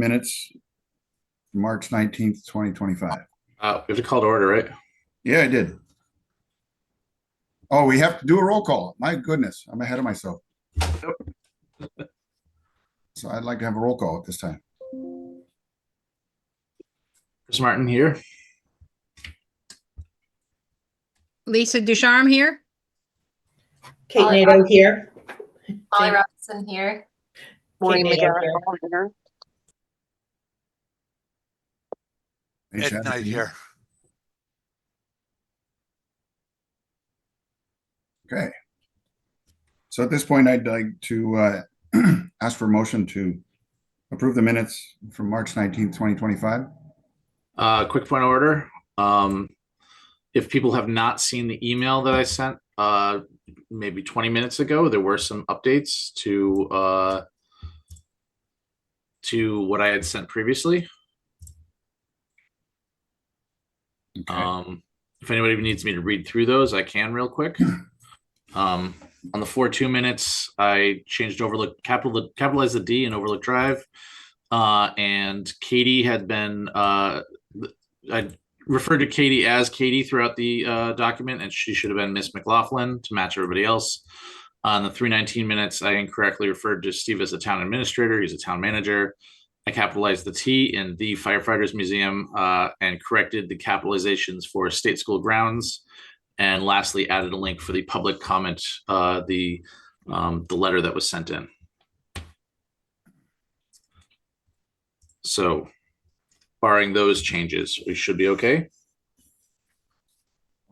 minutes, March 19th, 2025. We have to call to order, right? Yeah, I did. Oh, we have to do a roll call. My goodness, I'm ahead of myself. So I'd like to have a roll call at this time. Chris Martin here. Lisa Ducharme here. Kate Nato here. Molly Robinson here. Kate Nato here. Ed Knight here. Okay. So at this point, I'd like to ask for a motion to approve the minutes from March 19th, 2025. Quick point of order. If people have not seen the email that I sent maybe 20 minutes ago, there were some updates to what I had sent previously. Okay. If anybody needs me to read through those, I can real quick. On the 4.2 minutes, I changed capitalized the D in Overlook Drive. And Katie had been, I referred to Katie as Katie throughout the document, and she should have been Miss McLaughlin to match everybody else. On the 3.19 minutes, I incorrectly referred to Steve as a town administrator. He's a town manager. I capitalized the T in the Firefighters Museum and corrected the capitalizations for State School Grounds. And lastly, added a link for the public comment, the letter that was sent in. So, barring those changes, we should be okay.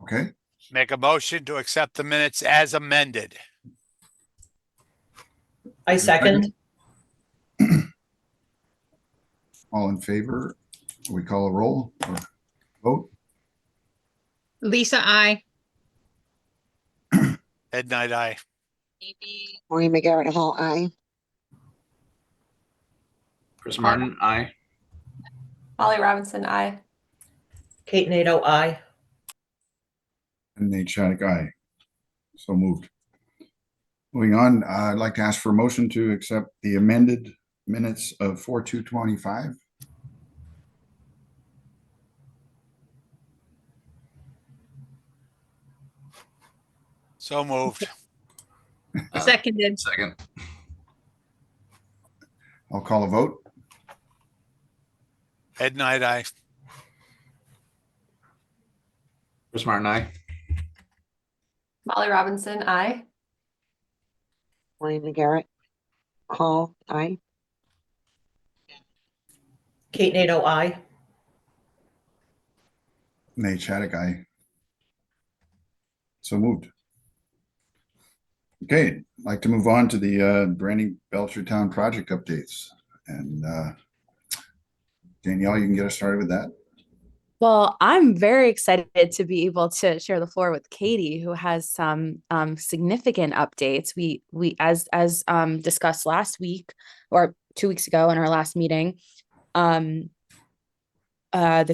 Okay. Make a motion to accept the minutes as amended. I second. All in favor? We call a roll or vote. Lisa, I. Ed Knight, aye. Maureen McGarrett Hall, aye. Chris Martin, aye. Molly Robinson, aye. Kate Nato, aye. And Nate Shattuck, aye. So moved. Moving on, I'd like to ask for a motion to accept the amended minutes of 4/2/25. So moved. Seconded. Second. I'll call a vote. Ed Knight, aye. Chris Martin, aye. Molly Robinson, aye. Maureen McGarrett Hall, aye. Kate Nato, aye. Nate Shattuck, aye. So moved. Okay, I'd like to move on to the branding Belchertown project updates. And Danielle, you can get us started with that. Well, I'm very excited to be able to share the floor with Katie, who has some significant updates. We as discussed last week or 2 weeks ago in our last meeting, the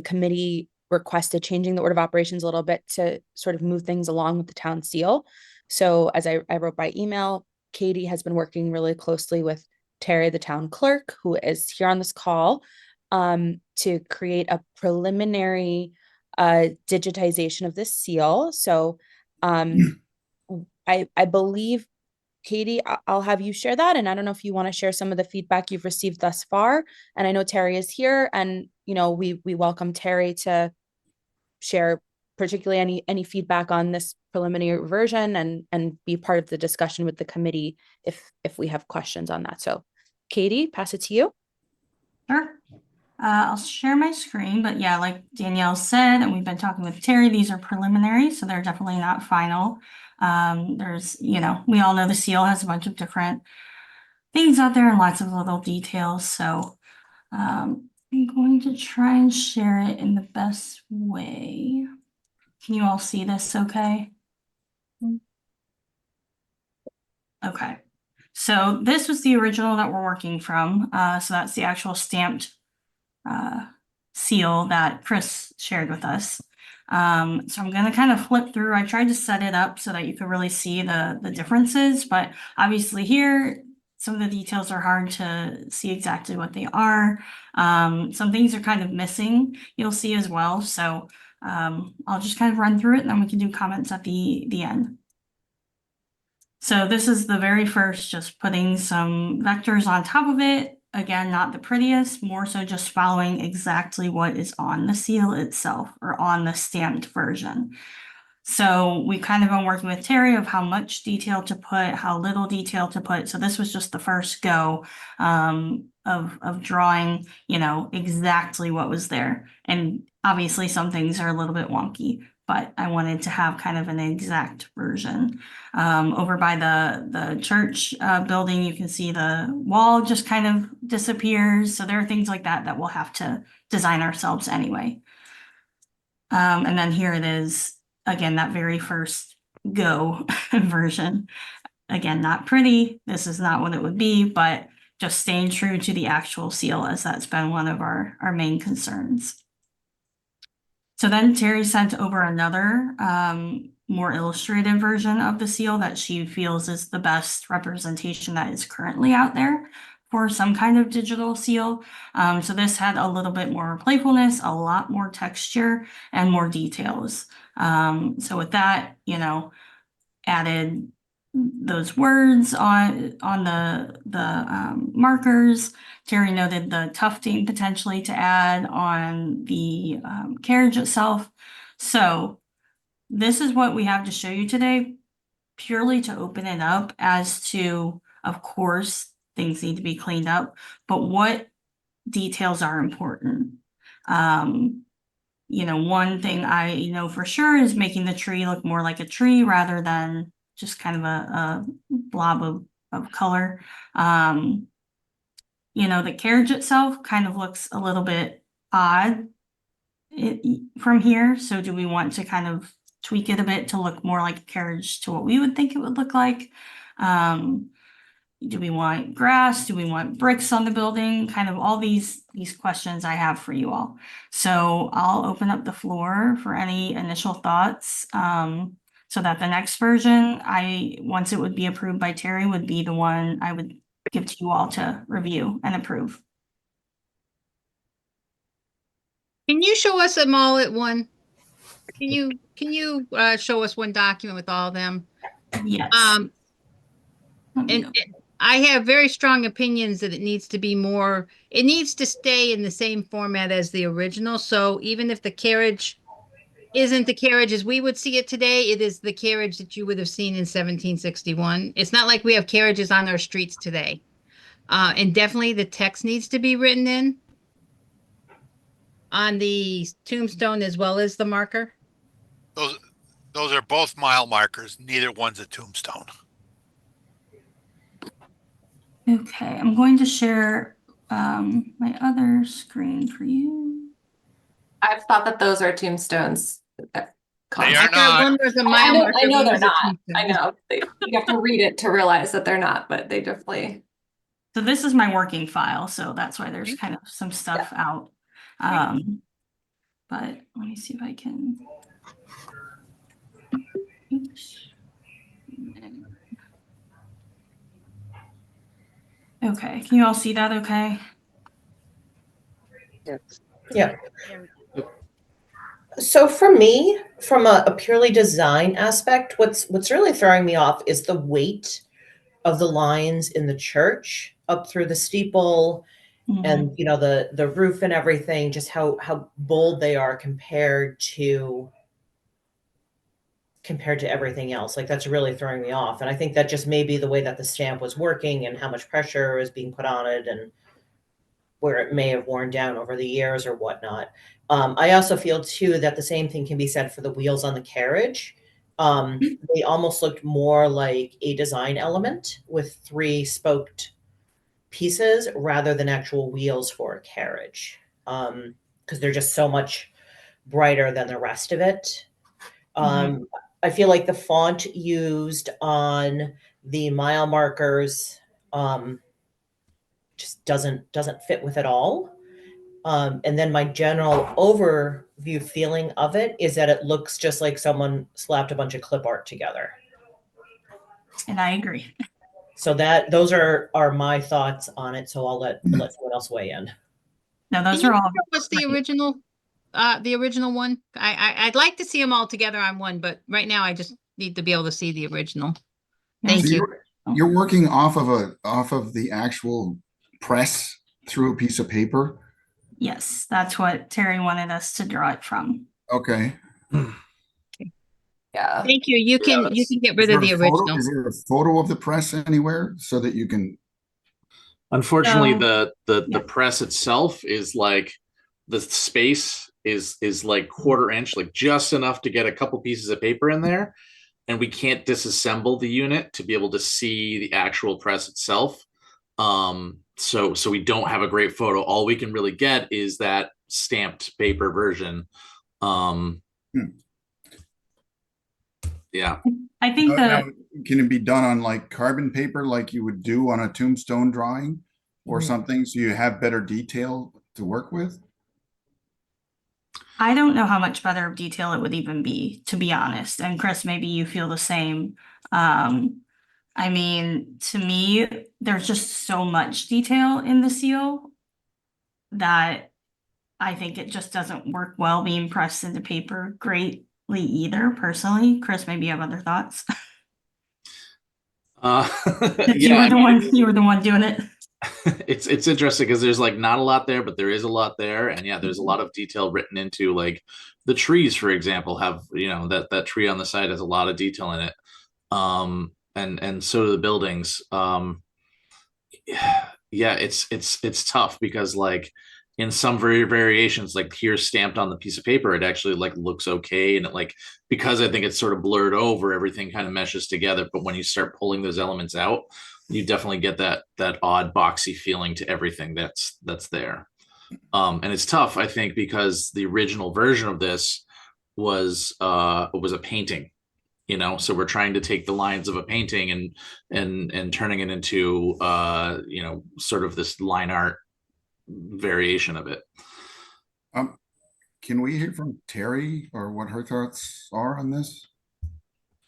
committee requested changing the order of operations a little bit to sort of move things along with the town seal. So as I wrote by email, Katie has been working really closely with Terry, the town clerk, who is here on this call, to create a preliminary digitization of this seal. So I believe, Katie, I'll have you share that. And I don't know if you want to share some of the feedback you've received thus far. And I know Terry is here, and we welcome Terry to share particularly any feedback on this preliminary version and be part of the discussion with the committee if we have questions on that. So Katie, pass it to you. Sure. I'll share my screen, but yeah, like Danielle said, and we've been talking with Terry, these are preliminary, so they're definitely not final. There's, we all know the seal has a bunch of different things out there and lots of little details. So I'm going to try and share it in the best way. Can you all see this okay? Okay. So this was the original that we're working from. So that's the actual stamped seal that Chris shared with us. So I'm going to kind of flip through. I tried to set it up so that you could really see the differences, but obviously here some of the details are hard to see exactly what they are. Some things are kind of missing, you'll see as well. So I'll just kind of run through it and then we can do comments at the end. So this is the very first, just putting some vectors on top of it. Again, not the prettiest, more so just following exactly what is on the seal itself or on the stamped version. So we kind of been working with Terry of how much detail to put, how little detail to put. So this was just the first go of drawing, you know, exactly what was there. And obviously some things are a little bit wonky, but I wanted to have kind of an exact version. Over by the church building, you can see the wall just kind of disappears. So there are things like that that we'll have to design ourselves anyway. And then here it is. Again, that very first go version. Again, not pretty. This is not what it would be, but just staying true to the actual seal, as that's been one of our main concerns. So then Terry sent over another more illustrative version of the seal that she feels is the best representation that is currently out there for some kind of digital seal. So this had a little bit more playfulness, a lot more texture, and more details. So with that, you know, added those words on the markers. Terry noted the tufting potentially to add on the carriage itself. So this is what we have to show you today, purely to open it up as to, of course, things need to be cleaned up, but what details are important. You know, one thing I know for sure is making the tree look more like a tree rather than just kind of a blob of color. You know, the carriage itself kind of looks a little bit odd from here. So do we want to kind of tweak it a bit to look more like a carriage to what we would think it would look like? Do we want grass? Do we want bricks on the building? Kind of all these questions I have for you all. So I'll open up the floor for any initial thoughts. So that the next version, once it would be approved by Terry, would be the one I would give to you all to review and approve. Can you show us them all at one? Can you show us one document with all of them? Yes. Let me And go. I have very strong opinions that it needs to be more, it needs to stay in the same format as the original. So even if the carriage isn't the carriage as we would see it today, it is the carriage that you would have seen in 1761. It's not like we have carriages on our streets today. And definitely the text needs to be written in on the tombstone as well as the marker. Those are both mile markers. Neither one's a tombstone. Okay, I'm going to share my other screen for you. I've thought that those are tombstones. They I are thought not. one was a I mile know, marker. I know one they're was a not. tombstone. I know. You have to read it to realize that they're not, but they definitely. So this is my working file, so that's why there's kind of some stuff out. But let me see if I can. Oops. Okay, can you all see that okay? Yes. Yeah. So for me, from a purely design aspect, what's really throwing me off is the weight of the lines in the church up through the steeple and you know the roof and everything, just how bold they are compared to everything else. Like that's really throwing me off. And I think that just may be the way that the stamp was working and how much pressure is being put on it and where it may have worn down over the years or whatnot. I also feel too that the same thing can be said for the wheels on the carriage. They almost looked more like a design element with 3 spoked pieces rather than actual wheels for a carriage. Because they're just so much brighter than the rest of it. I feel like the font used on the mile markers just doesn't fit with it all. And then my general overview feeling of it is that it looks just like someone slapped a bunch of clip art together. And I agree. So those are my thoughts on it. So I'll let someone else weigh in. No, Can those you are all. show us the original one? I'd like to see them all together on one, but right now I just need to be able to see the original. Thank So you. you're working off of the actual press through a piece of paper? Yes, that's what Terry wanted us to draw it from. Okay. Yeah. Thank you. You can that's- get rid of the original. Is there a photo of the press anywhere so that you can? Unfortunately, So, the yeah. press itself is like the space is like quarter inch, like just enough to get a couple pieces of paper in there, and we can't disassemble the unit to be able to see the actual press itself. So we don't have a great photo. All we can really get is that stamped paper version. Yeah. I think Now, that can it be done on like carbon paper like you would do on a tombstone drawing or Mhm. something, so you have better detail to work with? I don't know how much better of detail it would even be, to be honest. And Chris, maybe you feel the same. I mean, to me, there's just so much detail in the seal that I think it just doesn't work well being pressed into paper greatly either, personally. Chris, maybe you have other thoughts. Since Yeah, I mean, you were the one doing it. it's interesting because there's like not a lot there, but there is a lot there, and yeah, there's a lot of detail written into like the trees, for example, have that tree on the side has a lot of detail in it, and so do the buildings. Yeah, it's tough because like in some variations, like here stamped on the piece of paper, it actually like looks okay, and it like because I think it's sort of blurred over, everything kind of meshes together. But when you start pulling those elements out, you definitely get that odd boxy feeling to everything that's there. And it's tough, I think, because the original version of this was a painting, so we're trying to take the lines of a painting and turning it into sort of this line art variation of it. Can we hear from Terry or what her thoughts are on this?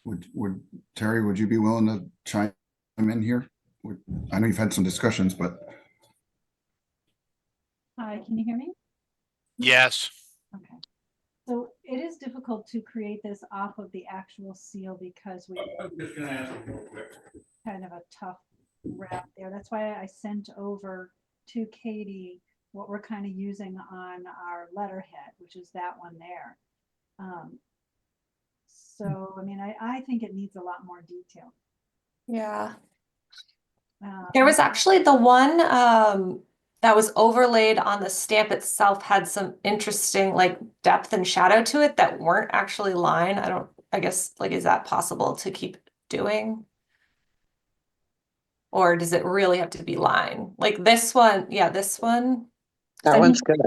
Would Terry, would you be willing to chime in here? I know you've had some discussions, but Hi, can you hear me? Yes. Okay. So it is difficult to create this off of the actual seal because we kind of a tough wrap there. That's why I sent over to Katie what we're kind of using on our letterhead, which is that one there. So, I mean, I think it needs a lot more detail. Yeah. There was actually the one that was overlaid on the stamp itself had some interesting like depth and shadow to it that weren't actually line. I guess like, is that possible to keep doing? Or does it really have to be line? Like this one, yeah, this one. That I one's think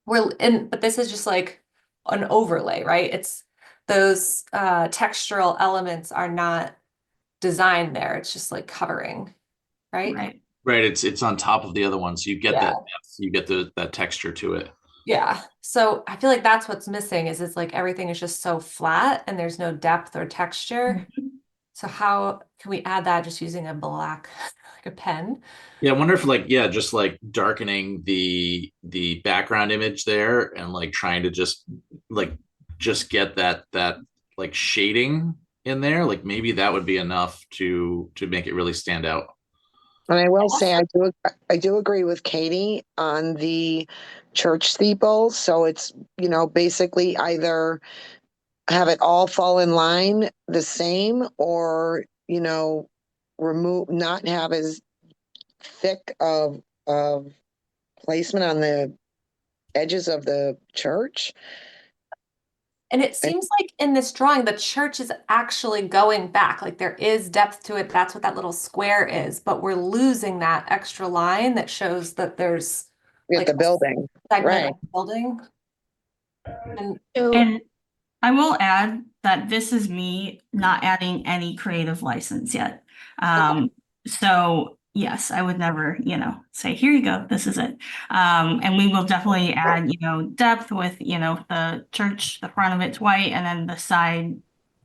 good. but this is just like an overlay, right? It's those textural elements are not designed there. It's just like covering, right? Right. Right, it's on top of the other ones. You get Yeah. that depth, you get that texture to it. Yeah. So I feel like that's what's missing is it's like everything is just so flat and there's no depth or texture. So how can we add that just using a black, like a pen? Yeah, I wonder if like just like darkening the background image there and like trying to just get that like shading in there, like maybe that would be enough to make it really stand out. And I will say, I do agree with Katie on the church steeple. So it's, basically either have it all fall in line the same or, not have as thick of placement on the edges of the church. And it seems like in this drawing, the church is actually going back. Like there is depth to it. That's what that little square is. But we're losing that extra line that shows that there's At like the building, a segment right? of the building. And And I will add that this is me not adding any creative license yet. So yes, I would never, say, here you go, this is it. And we will definitely add, depth with, the church, the front of it's white, and then the side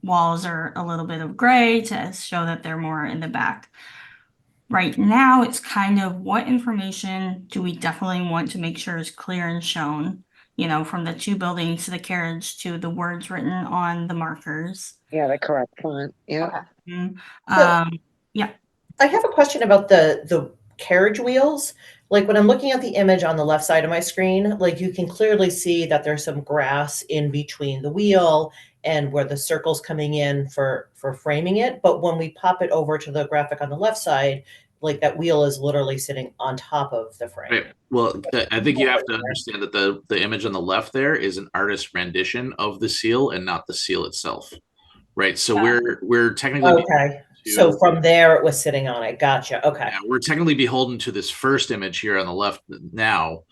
walls are a little bit of gray to show that they're more in the back. Right now, it's kind of what information do we definitely want to make sure is clear and shown, you know, from the two buildings to the carriage to the words written on the markers. Yeah, the correct font. Yeah. Mm, So- yeah. I have a question about the carriage wheels. Like when I'm looking at the image on the left side of my screen, like you can clearly see that there's some grass in between the wheel and where the circle's coming in for framing it. But when we pop it over to the graphic on the left side, like that wheel is literally sitting on top of the frame. Right. Well, I think you have to understand that the image on the left there is an artist rendition of the seal and not the seal itself. Right. So we're technically Okay. So from there it was sitting on it. Gotcha. Okay. yeah, we're technically beholden to this first image here on the left now,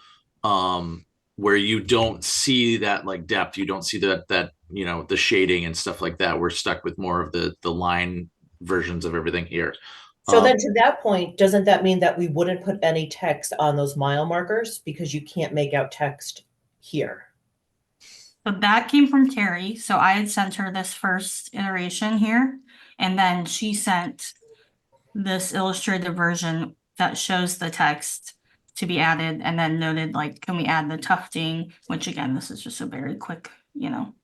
where you don't see that like depth, you don't see that you know the shading and stuff like that. We're stuck with more of the line versions of everything here. So then to that point, doesn't that mean that we wouldn't put any text on those mile markers because you can't make out text here? So that came from Terry. So I had sent her this first iteration here, and then she sent this illustrated version that shows the text to be added and then noted like, can we add the tufting, which again, this is just a very quick, you know,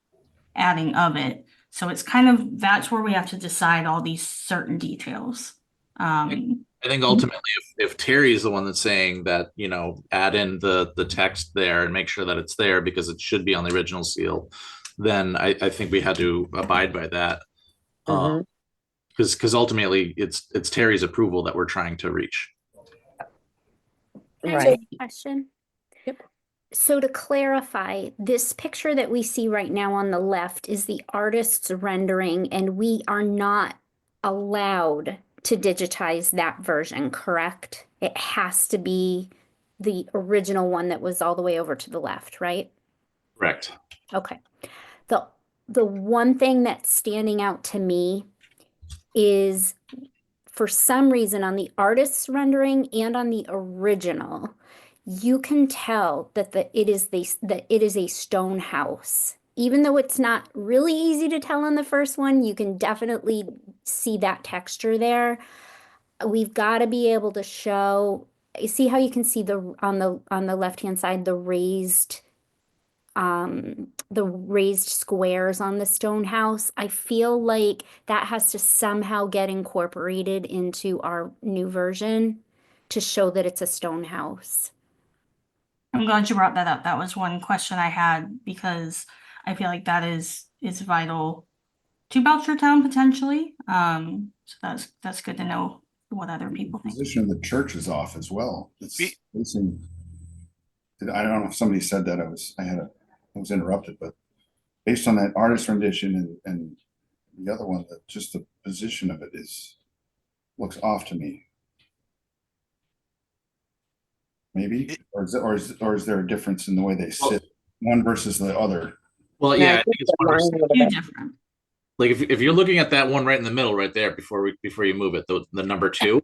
adding of it. So it's kind of, that's where we have to decide all these certain details. I think ultimately, if Terry is the one that's saying that, you know, add in the text there and make sure that it's there because it should be on the original seal, then I think we had to abide by that. Because ultimately it's Terry's approval that we're trying to reach. Can I ask a question? Yep. So to clarify, this picture that we see right now on the left is the artist's rendering, and we are not allowed to digitize that version, correct? It has to be the original one that was all the way over to the left, right? Correct. Okay. The one thing that's standing out to me is for some reason on the artist's rendering and on the original, you can tell that it is a stone house. Even though it's not really easy to tell on the first one, you can definitely see that texture there. We've got to be able to show, see how you can see on the left-hand side the raised squares on the stone house. I feel like that has to somehow get incorporated into our new version to show that it's a stone house. I'm glad you brought that up. That was one question I had because I feel like that is vital to Belchertown potentially. So that's good to know what other people think. Position of the church is off as well. It's facing. I don't know if somebody said that. I was interrupted, but based on that artist rendition and the other one, that just the position of it looks off to me. Maybe, or is there a difference in the way they sit, one versus the other? Well, yeah, I think it's Two different. like if you're looking at that one right in the middle, right there, before you move it, the number 2,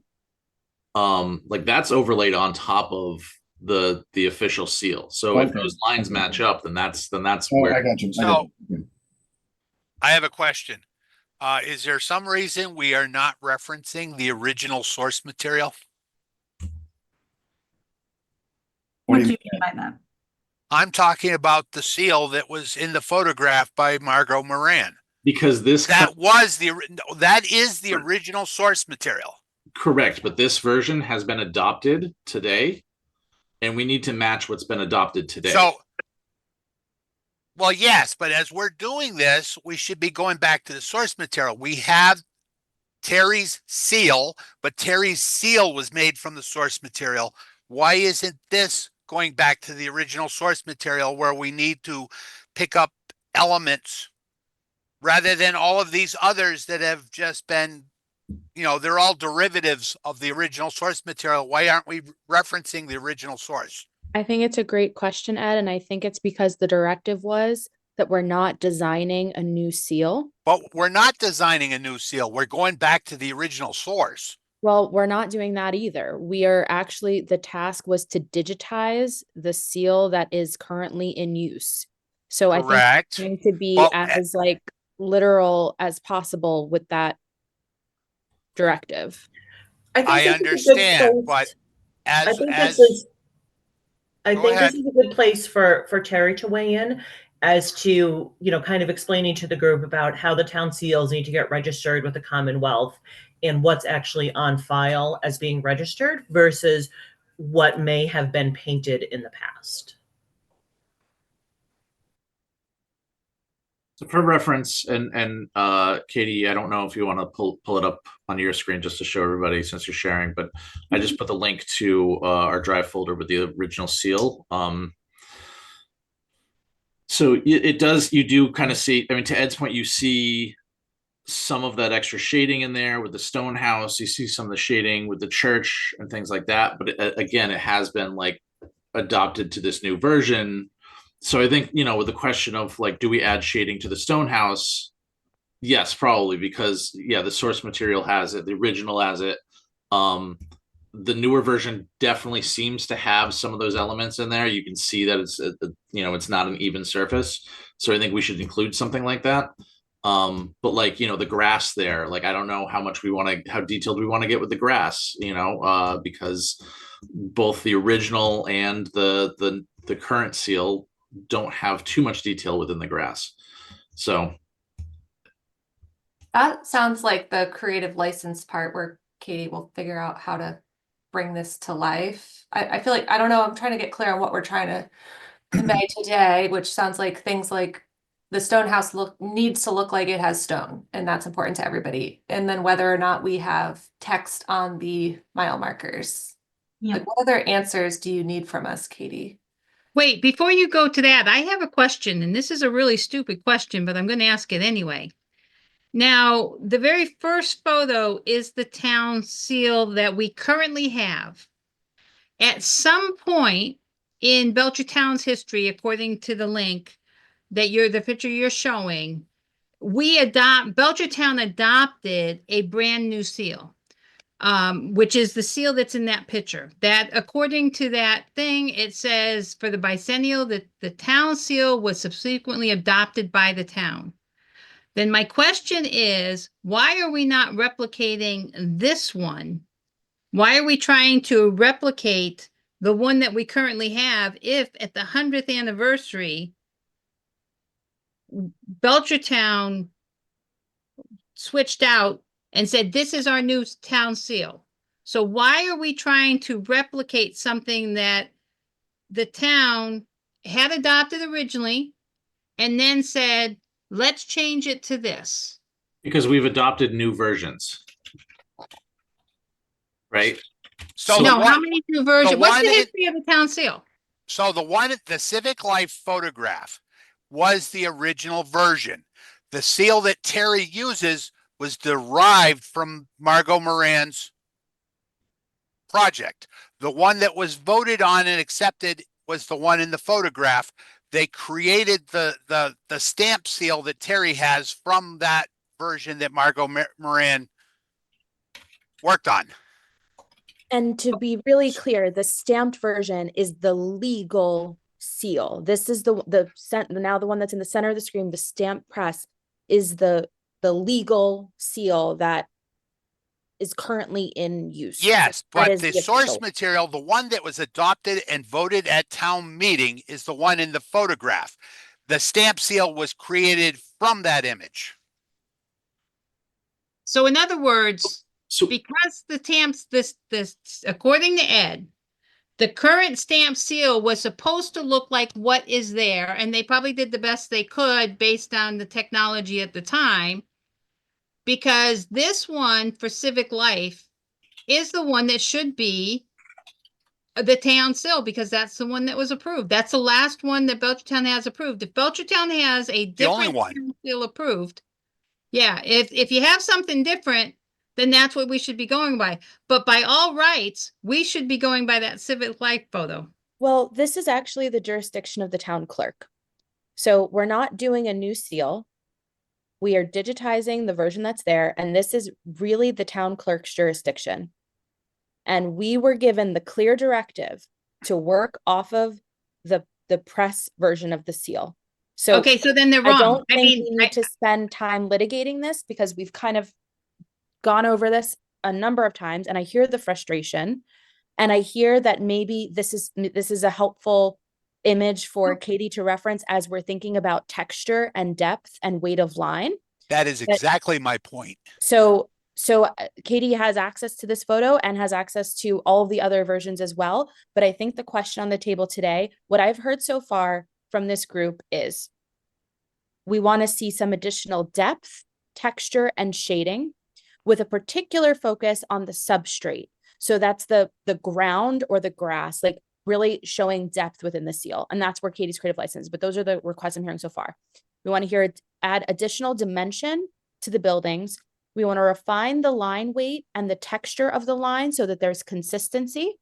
like that's overlaid on top of the official seal. So if those lines match up, then that's where I got you. So I have a question. Is there some reason we are not referencing the original source material? What do you mean by that? I'm talking about the seal that was in the photograph by Margot Moran. because that is the original source material. Correct, but this version has been adopted today, and we need to match what's been adopted today. So, well, yes, but as we're doing this, we should be going back to the source material. We have Terry's seal, but Terry's seal was made from the source material. Why isn't this going back to the original source material where we need to pick up elements rather than all of these others that have just been, you know, they're all derivatives of the original source material. Why aren't we referencing the original source? I think it's a great question, Ed, and I think it's because the directive was that we're not designing a new seal. But we're not designing a new seal. We're going back to the original source. Well, we're not doing that either. We are actually, the task was to digitize the seal that is currently in use. So Correct. I think it's going to be as like literal as possible with that directive. I think I this is a good understand, but place. I as, think as, this is, I Go think this ahead. is a good place for Terry to weigh in as to, kind of explaining to the group about how the town seals need to get registered with the Commonwealth and what's actually on file as being registered versus what may have been painted in the past. So for reference, and Katie, I don't know if you want to pull it up on your screen just to show everybody since you're sharing, but I just put the link to our drive folder with the original seal. So it does, you do kind of see, I mean, to Ed's point, you see some of that extra shading in there with the stone house. You see some of the shading with the church and things like that. But again, it has been like adopted to this new version. So I think, with the question of like, do we add shading to the stone house? Yes, probably, because the source material has it, the original has it. The newer version definitely seems to have some of those elements in there. You can see that it's not an even surface. So I think we should include something like that. But like, the grass there, like, I don't know how detailed we want to get with the grass, because both the original and the current seal don't have too much detail within the grass. So That sounds like the creative license part where Katie will figure out how to bring this to life. I feel like, I don't know, I'm trying to get clear on what we're trying to convey today, which sounds like things like the stone house needs to look like it has stone, and that's important to everybody. And then whether or not we have text on the mile markers. Yep. Like, what other answers do you need from us, Katie? Wait, before you go to that, I have a question, and this is a really stupid question, but I'm going to ask it anyway. Now, the very first photo is the town seal that we currently have. At some point in Belchertown's history, according to the link the picture you're showing, Belchertown adopted a brand new seal, which is the seal that's in that picture. That, according to that thing, it says for the bicentennial that the town seal was subsequently adopted by the town. Then my question is, why are we not replicating this one? Why are we trying to replicate the one that we currently have if at the 100th anniversary, Belchertown switched out and said, this is our new town seal? So why are we trying to replicate something that the town had adopted originally and then said, let's change it to this? because we've adopted new versions, right? So No, the how one, many new versions? What's one the in- history of the town seal? so the Civic Life photograph was the original version. The seal that Terry uses was derived from Margot Moran's project. The one that was voted on and accepted was the one in the photograph. They created the stamp seal that Terry has from that version that Margot Moran worked on. And to be really clear, the stamped version is the legal seal. This is now the one that's in the center of the screen. The stamp press is the legal seal that is currently in use. Yes, That but is the the source official. material, the one that was adopted and voted at town meeting, is the one in the photograph. The stamp seal was created from that image. So in other words, because the stamps, this according to Ed, the current stamp seal was supposed to look like what is there, and they probably did the best they could based on the technology at the time, because this one for Civic Life is the one that should be the town seal, because that's the one that was approved. That's the last one that Belchertown has approved. If Belchertown has a The only different one. town seal approved, if you have something different, then that's what we should be going by. But by all rights, we should be going by that Civic Life photo. Well, this is actually the jurisdiction of the town clerk. So we're not doing a new seal. We are digitizing the version that's there, and this is really the town clerk's jurisdiction. And we were given the clear directive to work off of the press version of the seal. So okay, so then they're wrong. I don't think mean, we need to spend time litigating this because we've kind of gone over this a number of times, and I hear the frustration, and I hear that maybe this is a helpful image for Katie to reference as we're thinking about texture and depth and weight of line. That is exactly my point. So Katie has access to this photo and has access to all of the other versions as well. But I think the question on the table today, what I've heard so far from this group is we want to see some additional depth, texture, and shading with a particular focus on the substrate. So that's the ground or the grass, like really showing depth within the seal. And that's where Katie's creative license, but those are the requests I'm hearing so far. We want to hear add additional dimension to the buildings. We want to refine the line weight and the texture of the line so that there's consistency.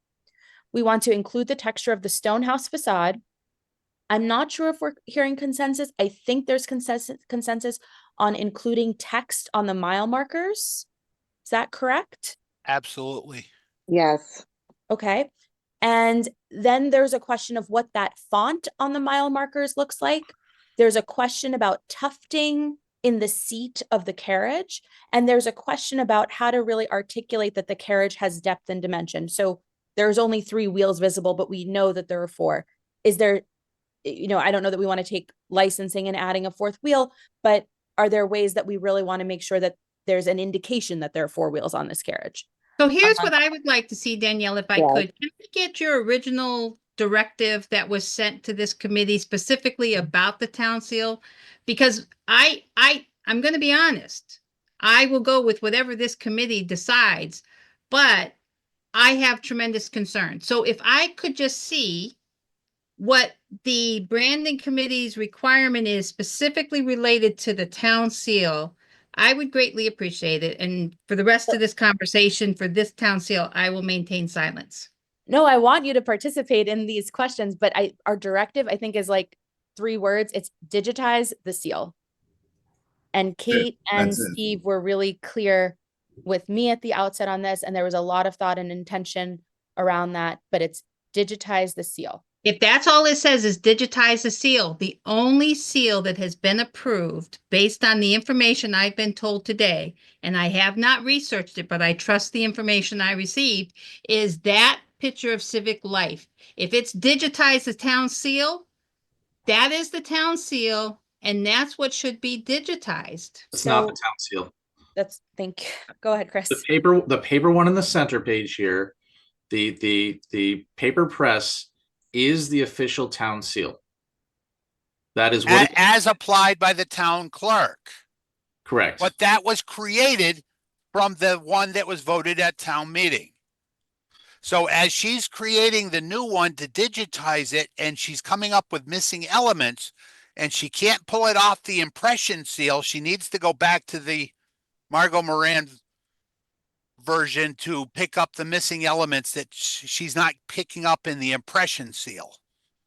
We want to include the texture of the stone house facade. I'm not sure if we're hearing consensus. I think there's consensus on including text on the mile markers. Is that correct? Absolutely. Yes. Okay. And then there's a question of what that font on the mile markers looks like. There's a question about tufting in the seat of the carriage. And there's a question about how to really articulate that the carriage has depth and dimension. So there's only 3 wheels visible, but we know that there are 4. Is there, I don't know that we want to take licensing and adding a 4th wheel, but are there ways that we really want to make sure that there's an indication that there are 4 wheels on this carriage? So here's what I would like to see, Danielle, if I could. Can we get your original directive that was sent to this committee specifically about the town seal? Because I'm going to be honest. I will go with whatever this committee decides, but I have tremendous concern. So if I could just see what the branding committee's requirement is specifically related to the town seal, I would greatly appreciate it. And for the rest of this conversation, for this town seal, I will maintain silence. No, I want you to participate in these questions, but our directive, I think, is like 3 words. It's digitize the seal. And Kate and Steve were really clear with me at the outset on this, and there was a lot of thought and intention around that, but it's digitize the seal. If that's all it says is digitize the seal, the only seal that has been approved based on the information I've been told today, and I have not researched it, but I trust the information I received, is that picture of civic life. If it's digitized the town seal, that is the town seal, and that's what should be digitized. It's not the town seal. Thank you. Go ahead, Chris. The paper one in the center page here, the paper press is the official town seal. That is what as applied by the town clerk. Correct. But that was created from the one that was voted at town meeting. So as she's creating the new one to digitize it, and she's coming up with missing elements, and she can't pull it off the impression seal, she needs to go back to the Margot Moran version to pick up the missing elements that she's not picking up in the impression seal.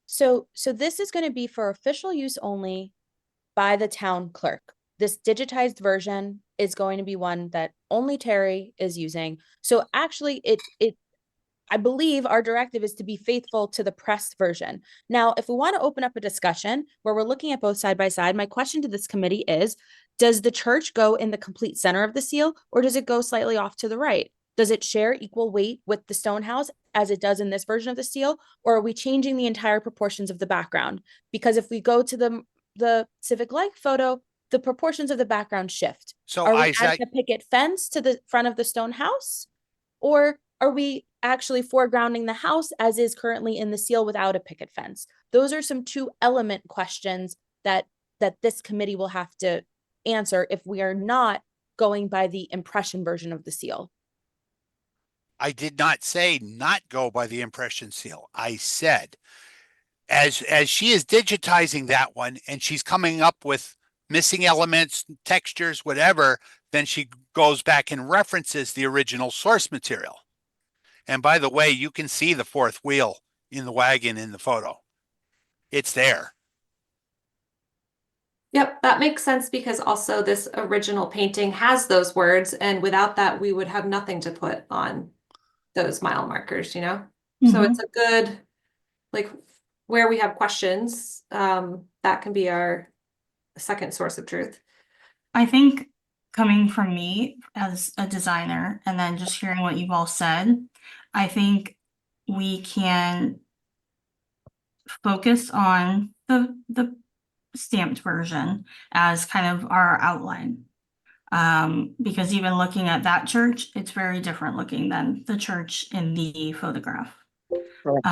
So this is going to be for official use only by the town clerk. This digitized version is going to be one that only Terry is using. So actually I believe our directive is to be faithful to the press version. Now, if we want to open up a discussion where we're looking at both side by side, my question to this committee is, does the church go in the complete center of the seal, or does it go slightly off to the right? Does it share equal weight with the stone house as it does in this version of the seal, or are we changing the entire proportions of the background? Because if we go to the civic life photo, the proportions of the background shift. So are we adding a picket fence to the front of the stone house, or are we actually foregrounding the house as is currently in the seal without a picket fence? Those are some 2 element questions that this committee will have to answer if we are not going by the impression version of the seal. I did not say not go by the impression seal. I said, as she is digitizing that one and she's coming up with missing elements, textures, whatever, then she goes back and references the original source material. And by the way, you can see the 4th wheel in the wagon in the photo. It's there. Yep, that makes sense because also this original painting has those words, and without that, we would have nothing to put on those mile markers, So it's a good, like, where we have questions, that can be our second source of truth. I think coming from me as a designer and then just hearing what you've all said, I think we can focus on the stamped version as kind of our outline. Because even looking at that church, it's very different looking than the church in the photograph. Correct.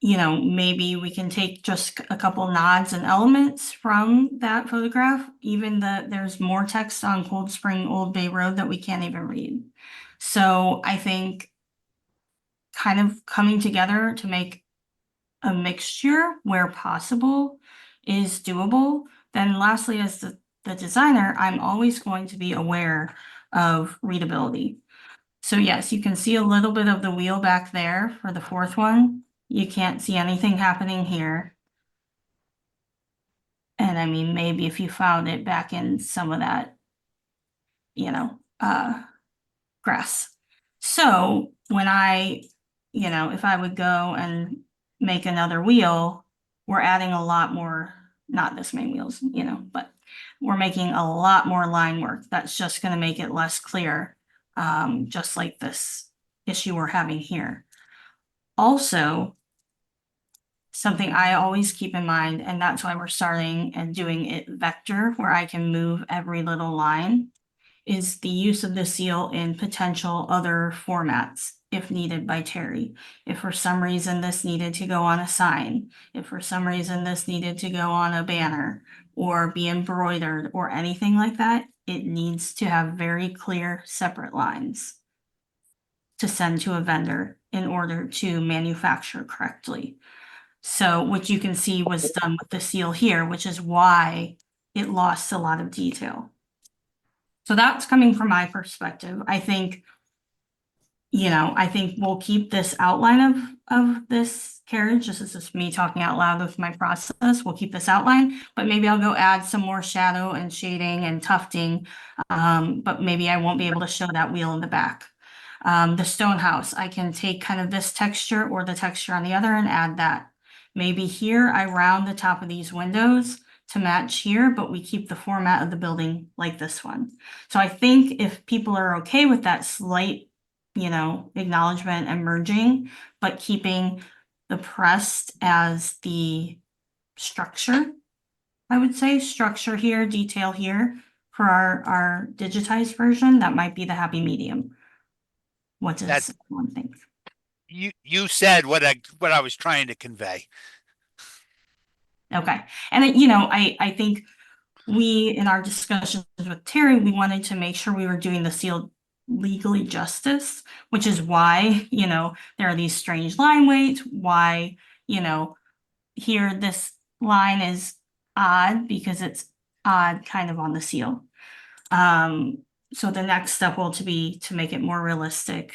You know, maybe we can take just a couple nods and elements from that photograph. Even there's more text on Cold Spring Old Bay Road that we can't even read. So I think kind of coming together to make a mixture where possible is doable. Then lastly, as the designer, I'm always going to be aware of readability. So yes, you can see a little bit of the wheel back there for the fourth one. You can't see anything happening here. And I mean, maybe if you found it back in some of that, you know, grass. So when if I would go and make another wheel, we're adding a lot more, not this many wheels, but we're making a lot more line work. That's just going to make it less clear, just like this issue we're having here. Also, something I always keep in mind, and that's why we're starting and doing it vector, where I can move every little line, is the use of the seal in potential other formats if needed by Terry. If for some reason this needed to go on a sign, if for some reason this needed to go on a banner or be embroidered or anything like that, it needs to have very clear separate lines to send to a vendor in order to manufacture correctly. So what you can see was done with the seal here, which is why it lost a lot of detail. So that's coming from my perspective. I think we'll keep this outline of this carriage. This is just me talking out loud with my process. We'll keep this outline, but maybe I'll go add some more shadow and shading and tufting. But maybe I won't be able to show that wheel in the back. The stone house, I can take kind of this texture or the texture on the other and add that. Maybe here I round the top of these windows to match here, but we keep the format of the building like this one. So I think if people are okay with that slight, acknowledgement and merging, but keeping the pressed as the structure, I would say structure here, detail here for our digitized version, that might be the happy medium. What does one think? You said what I was trying to convey. Okay. And I think we, in our discussions with Terry, we wanted to make sure we were doing the seal legally justice, which is why, there are these strange line weights, why, here this line is odd because it's odd kind of on the seal. So the next step will be to make it more realistic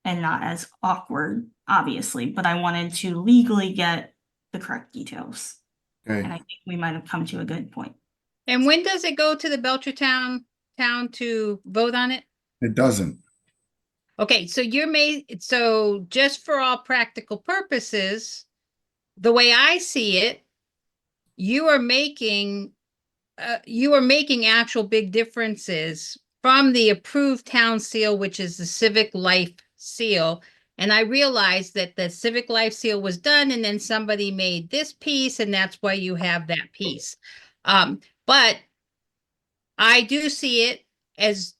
and not as awkward, obviously, but I wanted to legally get the correct details. Okay. And I think we might have come to a good point. And when does it go to the Belchertown town to vote on it? It doesn't. Okay, so so just for all practical purposes, the way I see it, you are making actual big differences from the approved town seal, which is the Civic Life seal. And I realized that the Civic Life seal was done and then somebody made this piece, and that's why you have that piece. But I do see it as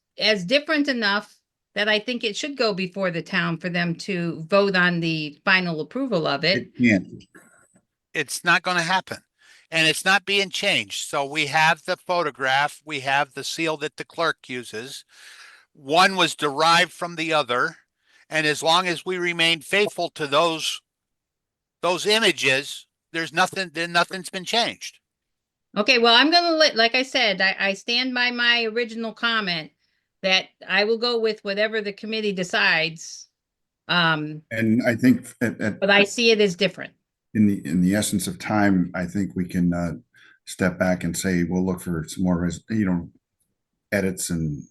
different enough that I think it should go before the town for them to vote on the final approval of it. It can't. It's not going to happen. And it's not being changed. So we have the photograph, we have the seal that the clerk uses. One was derived from the other. And as long as we remain faithful to those images, nothing's been changed. Okay, well, I'm gonna like I said, I stand by my original comment that I will go with whatever the committee decides. And I think But I see it as different. in the essence of time, I think we can step back and say we'll look for some more, edits and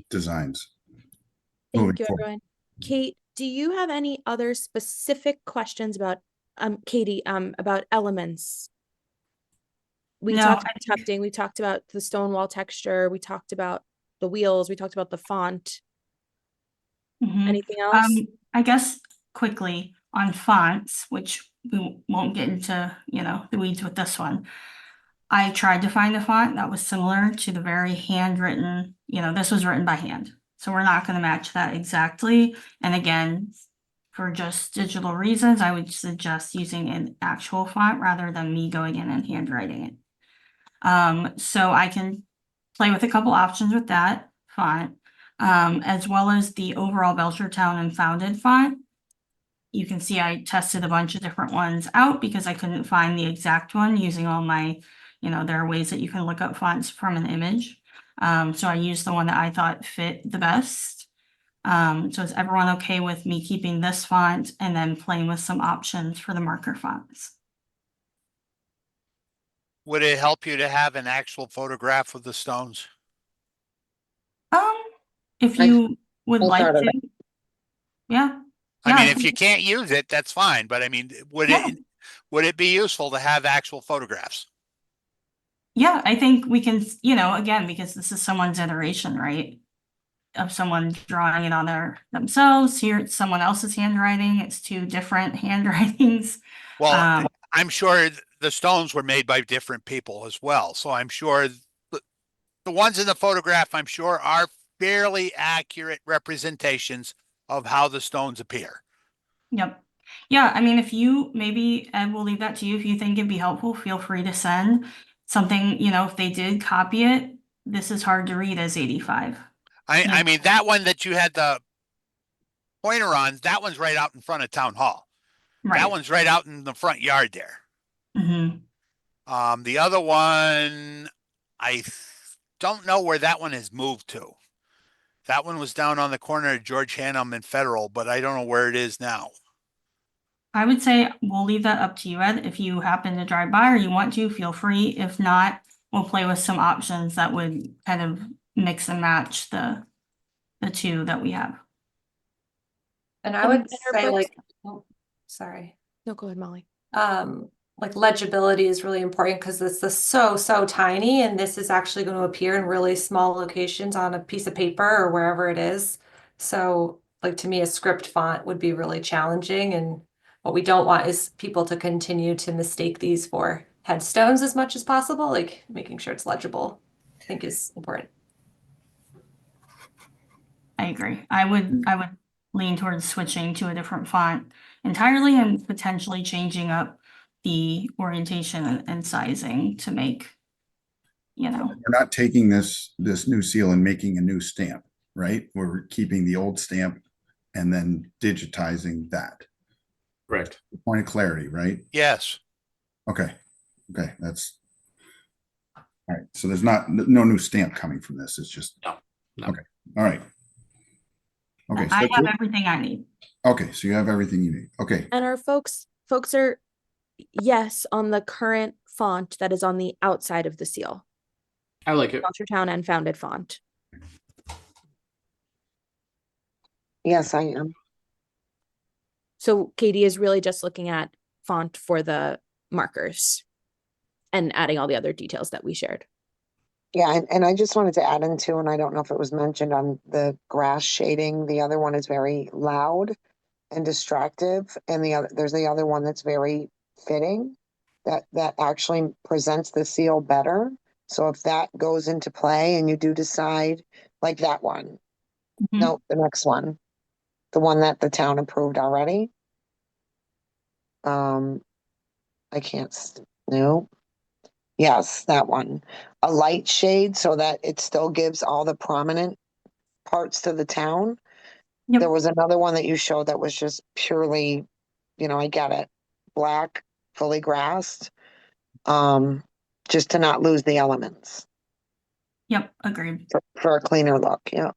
designs. Thank you, everyone. Kate, do you have any other specific questions about Katie, about elements? we No, talked I about tufting, we talked about the stone wall texture, we talked about the wheels, we talked about the font. Mhm. Anything else? I guess quickly on fonts, which we won't get into, the weeds with this one. I tried to find a font that was similar to the very handwritten, this was written by hand. So we're not going to match that exactly. And again, for just digital reasons, I would suggest using an actual font rather than me going in and handwriting it. So I can play with a couple options with that font, as well as the overall Belchertown and Founded font. You can see I tested a bunch of different ones out because I couldn't find the exact one using all my, there are ways that you can look up fonts from an image. So I used the one that I thought fit the best. So is everyone okay with me keeping this font and then playing with some options for the marker fonts? Would it help you to have an actual photograph of the stones? If I- you would I like thought of to. Yeah. I mean, Yeah, if you can't use it, that's fine. But I mean, Yeah. would it be useful to have actual photographs? Yeah, I think we can, again, because this is someone's iteration, right? Of someone drawing it on themselves. Here it's someone else's handwriting. It's two different handwritings. Well, I'm sure the stones were made by different people as well. So I'm sure the ones in the photograph, I'm sure, are fairly accurate representations of how the stones appear. Yep. Yeah, I mean, if you maybe, Ed, we'll leave that to you. If you think it'd be helpful, feel free to send something, if they did copy it, this is hard to read as 85. I mean, that one that you had the pointer on, that one's right out in front of town hall. That Right. one's right out in the front yard there. Mm-hmm. The other one, don't know where that one has moved to. That one was down on the corner of George Hannum and Federal, but I don't know where it is now. I would say we'll leave that up to you, Ed. If you happen to drive by or you want to, feel free. If not, we'll play with some options that would kind of mix and match the two that we have. And I And- would and our say books- like, oh, sorry. No, go ahead, Molly. Like legibility is really important because this is so tiny and this is actually going to appear in really small locations on a piece of paper or wherever it is. So like to me, a script font would be really challenging, and what we don't want is people to continue to mistake these for headstones as much as possible. Like making sure it's legible, I think is important. I agree. I would lean towards switching to a different font entirely and potentially changing up the orientation and sizing to make, We're not taking this new seal and making a new stamp, right? We're keeping the old stamp and then digitizing that. Correct. Point of clarity, right? Yes. Okay. That's all right. So there's no new stamp coming from this. It's just No. Okay. All right. Okay. I So have everything I need. okay. So you have everything you need. Okay. And our folks are yes on the current font that is on the outside of the seal. I like it. Belchertown and Founded font. Yes, I am. So Katie is really just looking at font for the markers and adding all the other details that we shared. Yeah, and I just wanted to add in too, and I don't know if it was mentioned on the grass shading, the other one is very loud and distractive, and there's the other one that's very fitting, that actually presents the seal better. So if that goes into play and you do decide, like that one, Mhm. no, the next one, the one that the town approved already. I can't, no. Yes, that one. A light shade so that it still gives all the prominent parts to the town. Yep. There was another one that you showed that was just purely, I get it, black, fully grassed. Just to not lose the elements Yep, agreed. for a cleaner look. Yeah.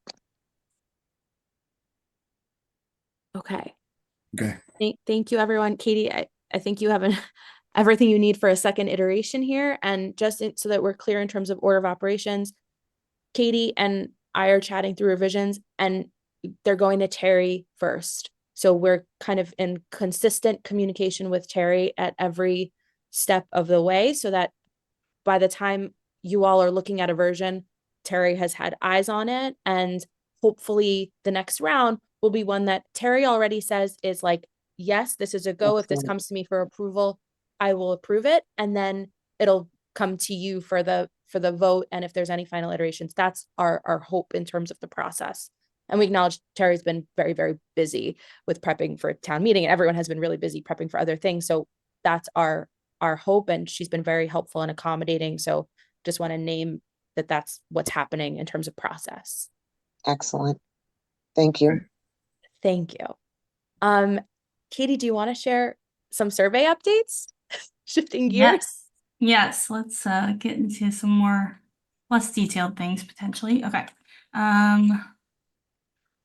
Okay. Okay. Thank you, everyone. Katie, I think you have everything you need for a second iteration here. And just so that we're clear in terms of order of operations, Katie and I are chatting through revisions and they're going to Terry first. So we're kind of in consistent communication with Terry at every step of the way so that by the time you all are looking at a version, Terry has had eyes on it, and hopefully the next round will be one that Terry already says is like, yes, this is a go. If this Excellent. comes to me for approval, I will approve it. And then it'll come to you for the vote. And if there's any final iterations, that's our hope in terms of the process. And we acknowledge Terry's been very, very busy with prepping for town meeting, and everyone has been really busy prepping for other things. So that's our hope, and she's been very helpful and accommodating. So just want to name that that's what's happening in terms of process. Excellent. Thank you. Thank you. Katie, do you want to share some survey updates? Shifting gears. Yes, let's get into some more less detailed things potentially. Okay.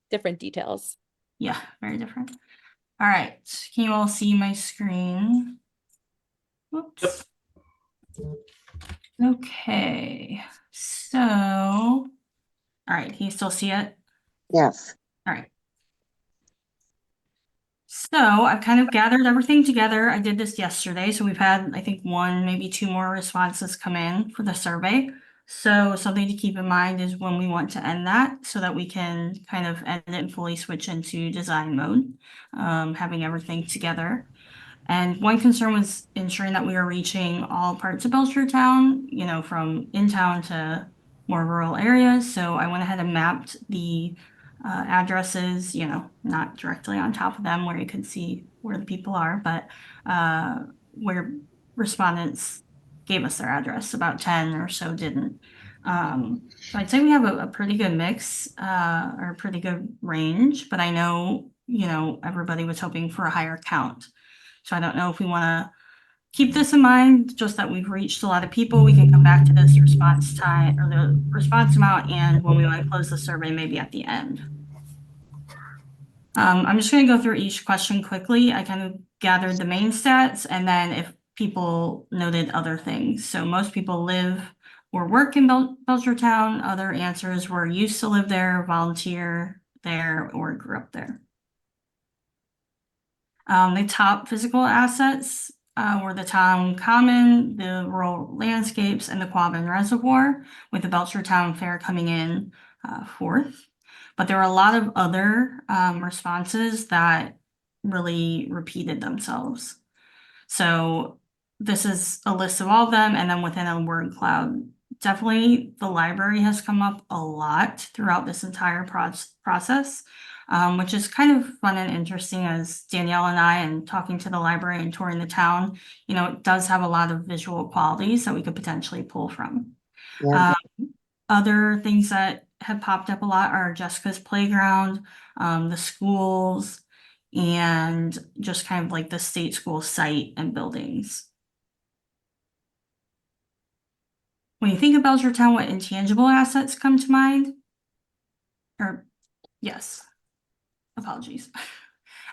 Different details. Yeah, very different. All right. Can you all see my screen? Whoops. Okay. So, all right, can you still see it? Yes. All right. So I've kind of gathered everything together. I did this yesterday, so we've had, I think, one, maybe two more responses come in for the survey. So something to keep in mind is when we want to end that, so that we can kind of end it and fully switch into design mode, having everything together. And one concern was ensuring that we are reaching all parts of Belchertown, you know, from in town to more rural areas. So I went ahead and mapped the addresses, you know, not directly on top of them where you could see where the people are, but where respondents gave us their address. About 10 or so didn't. So I'd say we have a pretty good mix or a pretty good range, but I know, you know, everybody was hoping for a higher count. So I don't know if we want to keep this in mind, just that we've reached a lot of people. We can come back to this response time or the response amount, and when we want to close the survey, maybe at the end. I'm just going to go through each question quickly. I kind of gathered the main stats, and then if people noted other things. So most people live or work in Belchertown. Other answers were used to live there, volunteer there, or grew up there. The top physical assets were the town common, the rural landscapes, and the Quabbin Reservoir, with the Belchertown Fair coming in fourth. But there were a lot of other responses that really repeated themselves. So this is a list of all of them, and then within a word cloud. Definitely the library has come up a lot throughout this entire process. Which is kind of fun and interesting as Danielle and I, and talking to the library and touring the town, you know, it does have a lot of visual qualities that we could potentially pull from. Yeah. Other things that have popped up a lot are Jessica's playground, the schools, and just kind of like the state school site and buildings. When you think of Belchertown, what intangible assets come to mind? Or, yes. Apologies.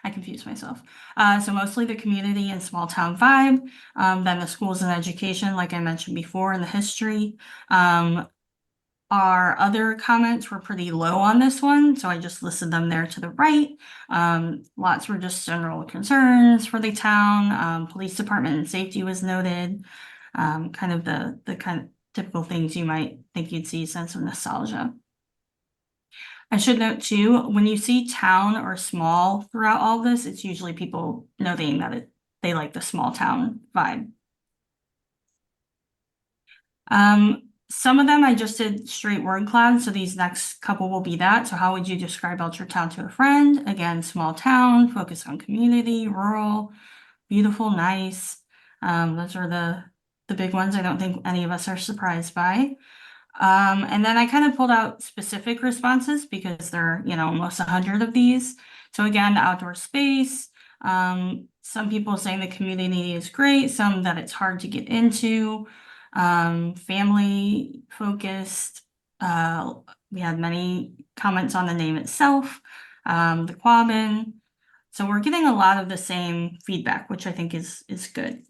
I confused myself. So mostly the community and small town vibe, then the schools and education, like I mentioned before, and the history. Our other comments were pretty low on this one, so I just listed them there to the right. Lots were just general concerns for the town. Police department and safety was noted. Kind of the kind of typical things you might think you'd see, sense of nostalgia. I should note too, when you see town or small throughout all this, it's usually people noting that they like the small town vibe. Some of them I just did straight word cloud, so these next couple will be that. So how would you describe Belchertown to a friend? Again, small town, focus on community, rural, beautiful, nice. Those are the big ones I don't think any of us are surprised by. And then I kind of pulled out specific responses because there are, you know, almost 100 of these. So again, the outdoor space, some people saying the community is great, some that it's hard to get into, family focused. We had many comments on the name itself, the Quabbin. So we're getting a lot of the same feedback, which I think is good.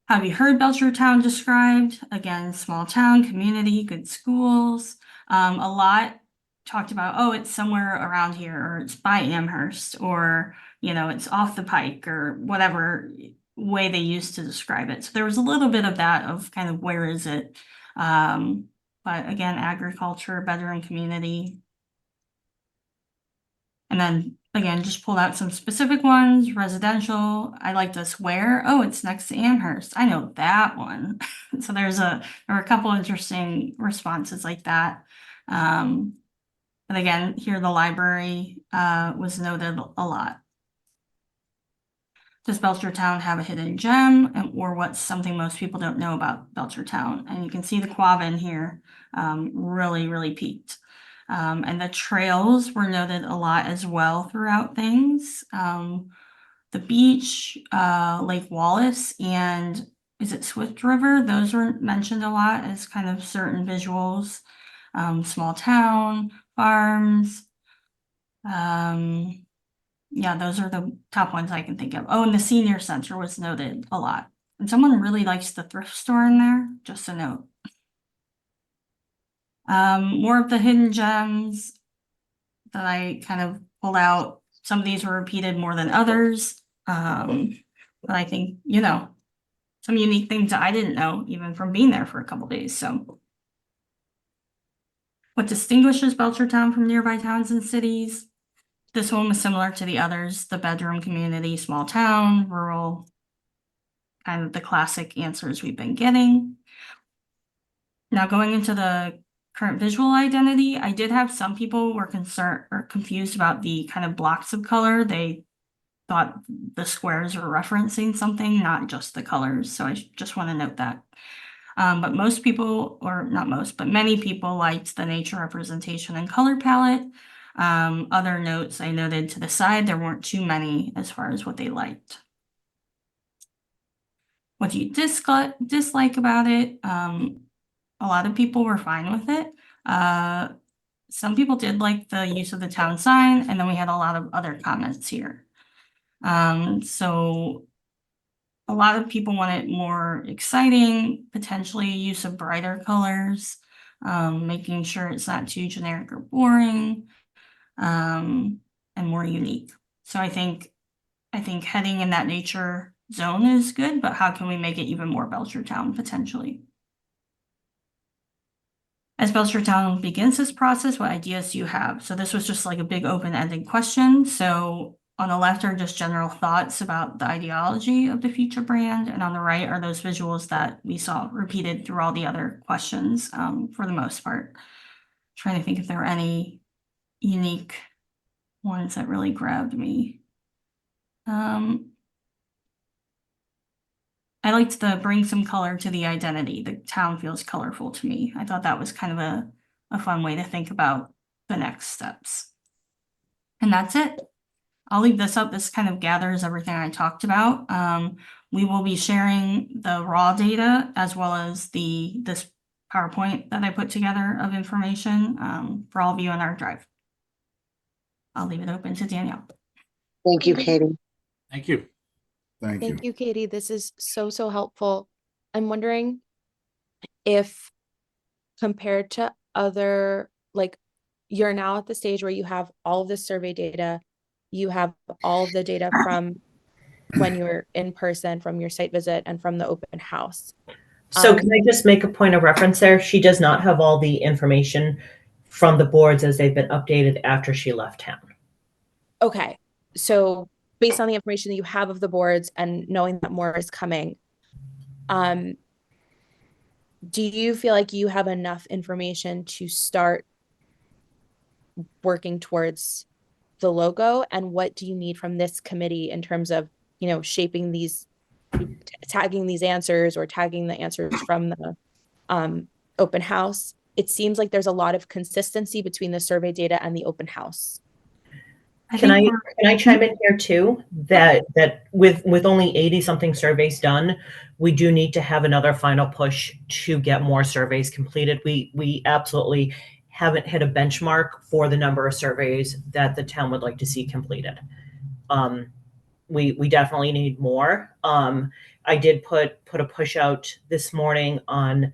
Have you heard Belchertown described? Again, small town, community, good schools. A lot talked about, oh, it's somewhere around here, or it's by Amherst, or, you know, it's off the pike, or whatever way they used to describe it. So there was a little bit of that of kind of where is it? But again, agriculture, bedroom community. And then again, just pulled out some specific ones. Residential. I like this where. Oh, it's next to Amherst. I know that one. So there were a couple interesting responses like that. And again, here the library was noted a lot. Does Belchertown have a hidden gem, or what's something most people don't know about Belchertown? And you can see the Quabbin here really, really peaked. And the trails were noted a lot as well throughout things. The beach, Lake Wallace, and is it Swift River? Those were mentioned a lot as kind of certain visuals. Small town, farms. Yeah, those are the top ones I can think of. Oh, and the senior center was noted a lot. And someone really likes the thrift store in there, just a note. More of the hidden gems that I kind of pulled out. Some of these were repeated more than others. But I think, some unique things that I didn't know, even from being there for a couple days. So what distinguishes Belchertown from nearby towns and cities? This one was similar to the others, the bedroom community, small town, rural, kind of the classic answers we've been getting. Now going into the current visual identity, I did have some people were concerned or confused about the kind of blocks of color. They thought the squares were referencing something, not just the colors. So I just want to note that. But most people, or not most, but many people liked the nature representation and color palette. Other notes I noted to the side, there weren't too many as far as what they liked. What do you dislike about it? A lot of people were fine with it. Some people did like the use of the town sign, and then we had a lot of other comments here. So a lot of people want it more exciting, potentially use of brighter colors, making sure it's not too generic or boring, and more unique. So I think heading in that nature zone is good, but how can we make it even more Belchertown potentially? As Belchertown begins this process, what ideas do you have? So this was just like a big open-ended question. So on the left are just general thoughts about the ideology of the future brand, and on the right are those visuals that we saw repeated through all the other questions for the most part. Trying to think if there were any unique ones that really grabbed me. I liked the bring some color to the identity. The town feels colorful to me. I thought that was kind of a fun way to think about the next steps. And that's it. I'll leave this up. This kind of gathers everything I talked about. We will be sharing the raw data as well as this PowerPoint that I put together of information for all of you in our drive. I'll leave it open to Danielle. Thank you, Katie. Thank you. Thank you. Katie. This is so helpful. I'm wondering if compared to other, like, you're now at the stage where you have all of the survey data, you have all of the data from when you were in person, from your site visit, and from the open house. So can I just make a point of reference there? She does not have all the information from the boards as they've been updated after she left town. Okay. So based on the information that you have of the boards and knowing that more is coming, do you feel like you have enough information to start working towards the logo? And what do you need from this committee in terms of, shaping these, tagging these answers or tagging the answers from the open house? It seems like there's a lot of consistency between the survey data and the open house. Can I chime in here too? That with only 80 something surveys done, we do need to have another final push to get more surveys completed. We absolutely haven't hit a benchmark for the number of surveys that the town would like to see completed. We definitely need more. I did put a push out this morning on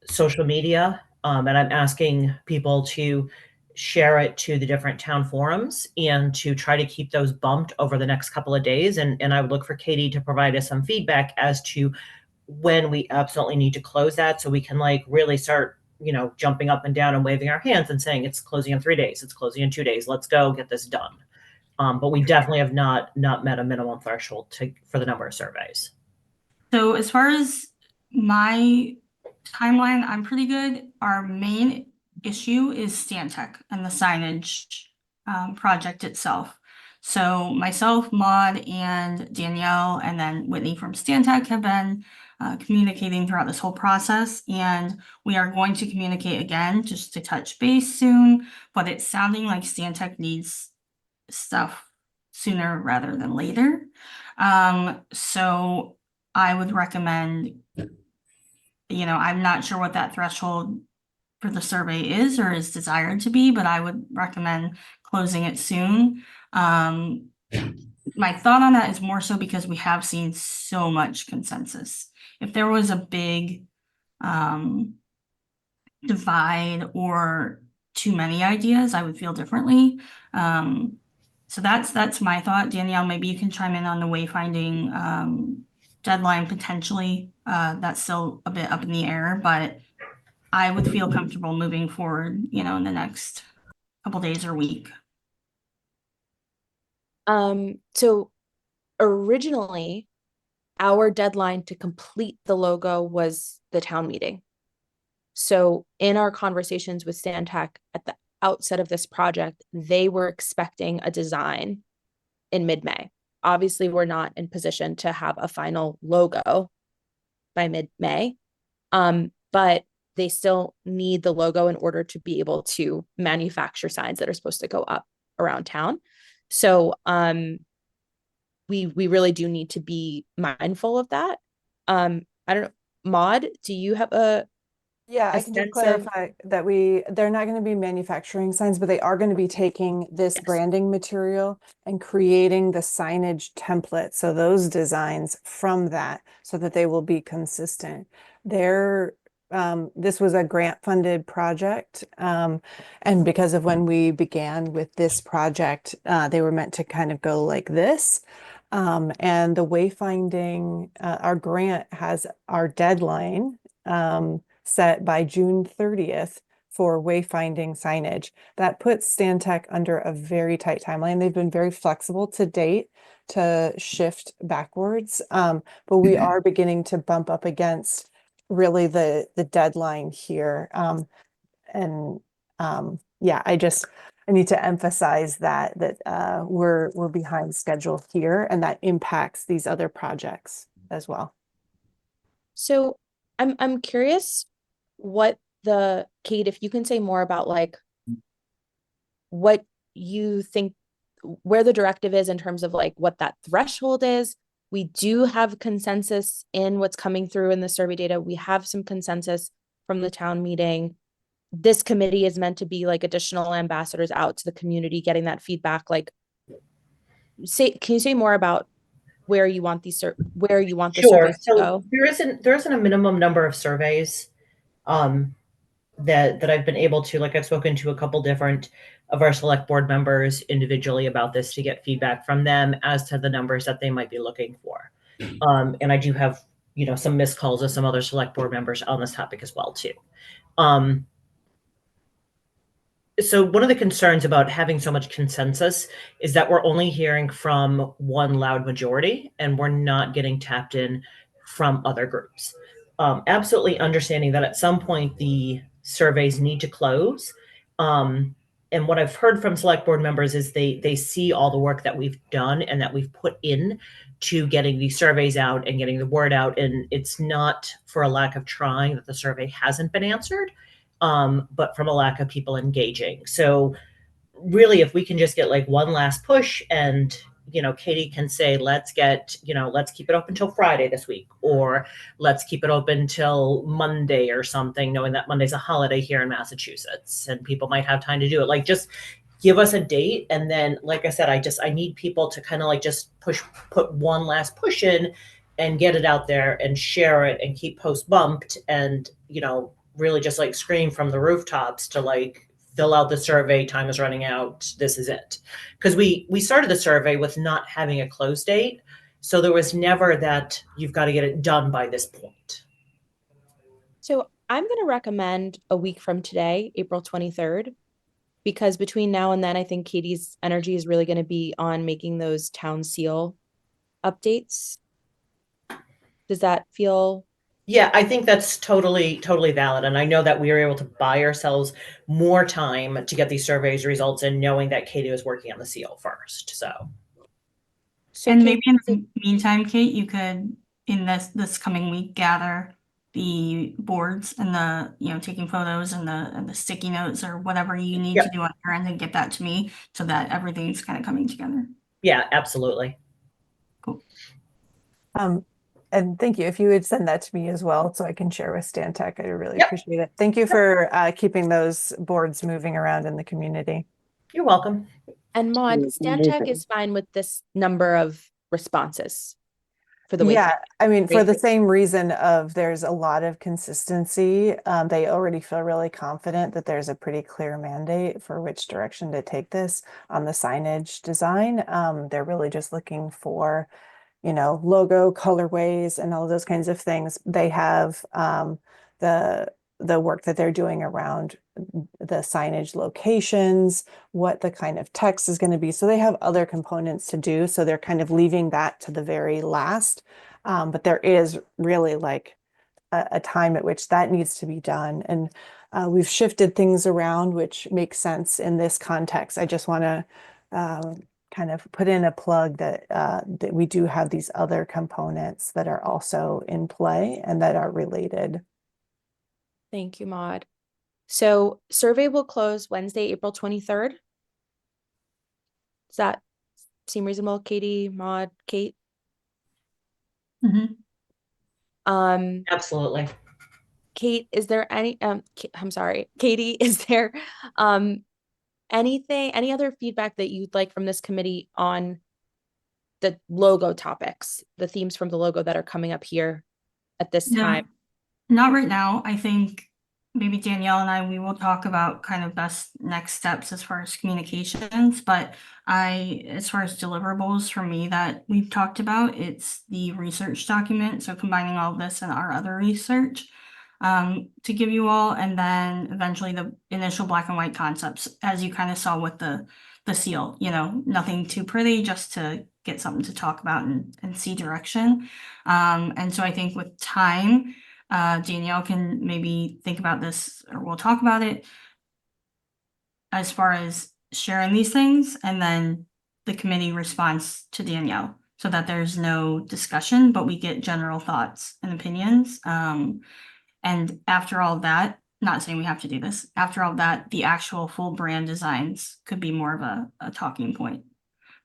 social media, and I'm asking people to share it to the different town forums and to try to keep those bumped over the next couple of days. And I would look for Katie to provide us some feedback as to when we absolutely need to close that, so we can like really start, jumping up and down and waving our hands and saying it's closing in 3 days, it's closing in 2 days, let's go get this done. But we definitely have not met a minimum threshold for the number of surveys. So as far as my timeline, I'm pretty good. Our main issue is Stantec and the signage project itself. So myself, Maud, and Danielle, and then Whitney from Stantec have been communicating throughout this whole process, and we are going to communicate again just to touch base soon, but it's sounding like Stantec needs stuff sooner rather than later. So I would recommend, I'm not sure what that threshold for the survey is or is desired to be, but I would recommend closing it soon. My thought on that is more so because we have seen so much consensus. If there was a big divide or too many ideas, I would feel differently. So that's my thought. Danielle, maybe you can chime in on the wayfinding deadline potentially. That's still a bit up in the air, but I would feel comfortable moving forward, in the next couple days or week. So originally our deadline to complete the logo was the town meeting. So in our conversations with Stantec at the outset of this project, they were expecting a design in mid-May. Obviously, we're not in position to have a final logo by mid-May, but they still need the logo in order to be able to manufacture signs that are supposed to go up around town. So we really do need to be mindful of that. I don't know, Maud, do you have Yeah, I can just clarify that they're not going to be manufacturing signs, but they are going to be taking this branding material and creating the signage template. So those designs from that, so that they will be consistent. This was a grant funded project. And because of when we began with this project, they were meant to kind of go like this. And the wayfinding, our grant has our deadline, set by June 30th for wayfinding signage. That puts Stantec under a very tight timeline. They've been very flexible to date to shift backwards, but we are beginning to bump up against really the deadline here. Yeah, I need to emphasize that we're behind schedule here, and that impacts these other projects as well. So I'm curious Kate, if you can say more about like what you think, where the directive is in terms of like what that threshold is. We do have consensus in what's coming through in the survey data. We have some consensus from the town meeting. This committee is meant to be like additional ambassadors out to the community, getting that feedback. Like, can you say more about where you want the surveys to go? There isn't a minimum number of surveys that I've been able to, like, I've spoken to a couple different of our select board members individually about this to get feedback from them as to the numbers that they might be looking for. And I do have, some missed calls of some other select board members on this topic as well too. So one of the concerns about having so much consensus is that we're only hearing from one loud majority and we're not getting tapped in from other groups. Absolutely understanding that at some point the surveys need to close. And what I've heard from select board members is they see all the work that we've done and that we've put in to getting these surveys out and getting the word out. And it's not for a lack of trying that the survey hasn't been answered, but from a lack of people engaging. So really, if we can just get like one last push and, Katie can say, let's keep it open till Friday this week, or let's keep it open till Monday or something, knowing that Monday's a holiday here in Massachusetts and people might have time to do it. Like, just give us a date. And then, like I said, I need people to kind of like just put one last push in and get it out there and share it and keep post bumped and, really just like scream from the rooftops to like fill out the survey, time is running out, this is it. Because we started the survey with not having a close date. So there was never that you've got to get it done by this point. So I'm going to recommend a week from today, April 23rd, because between now and then, I think Katie's energy is really going to be on making those town seal updates. Does that feel? Yeah, I think that's totally valid. And I know that we were able to buy ourselves more time to get these surveys results and knowing that Katie was working on the seal first. So And Kate, maybe in the meantime, Kate, you could, in this coming week, gather the boards and the, taking photos and the sticky notes or whatever you need Yep. to do on your end and get that to me so that everything's kind of coming together. yeah, absolutely. Cool. And thank you. If you would send that to me as well, so I can share with Stan Tech, I really Yep. appreciate it. Thank you for keeping those boards moving around in the community. You're welcome. and Maud, Stantec is fine with this number of responses for the Yeah, wayfinding. I mean, for the Great. same reason of there's a lot of consistency. They already feel really confident that there's a pretty clear mandate for which direction to take this on the signage design. They're really just looking for, logo colorways and all those kinds of things. They have the work that they're doing around the signage locations, what the kind of text is going to be. So they have other components to do. So they're kind of leaving that to the very last. But there is really like a time at which that needs to be done. And we've shifted things around, which makes sense in this context. I just want to kind of put in a plug that that we do have these other components that are also in play and that are related. Thank you, Maud. So survey will close Wednesday, April 23rd. Does that seem reasonable, Katie, Maud, Kate? Mhm. Absolutely. Kate, is there any, I'm sorry, Katie, is there any other feedback that you'd like from this committee on the logo topics, the themes from the logo that are coming up here at this No, time? not right now. I think maybe Danielle and we will talk about kind of best next steps as far as communications, but as far as deliverables for me that we've talked about, it's the research document. So combining all of this and our other research to give you all, and then eventually the initial black and white concepts, as you kind of saw with the seal, nothing too pretty, just to get something to talk about and see direction. And so I think with time, Danielle can maybe think about this, or we'll talk about it as far as sharing these things, and then the committee responds to Danielle so that there's no discussion, but we get general thoughts and opinions. And after all that, not saying we have to do this, after all that, the actual full brand designs could be more of a talking point.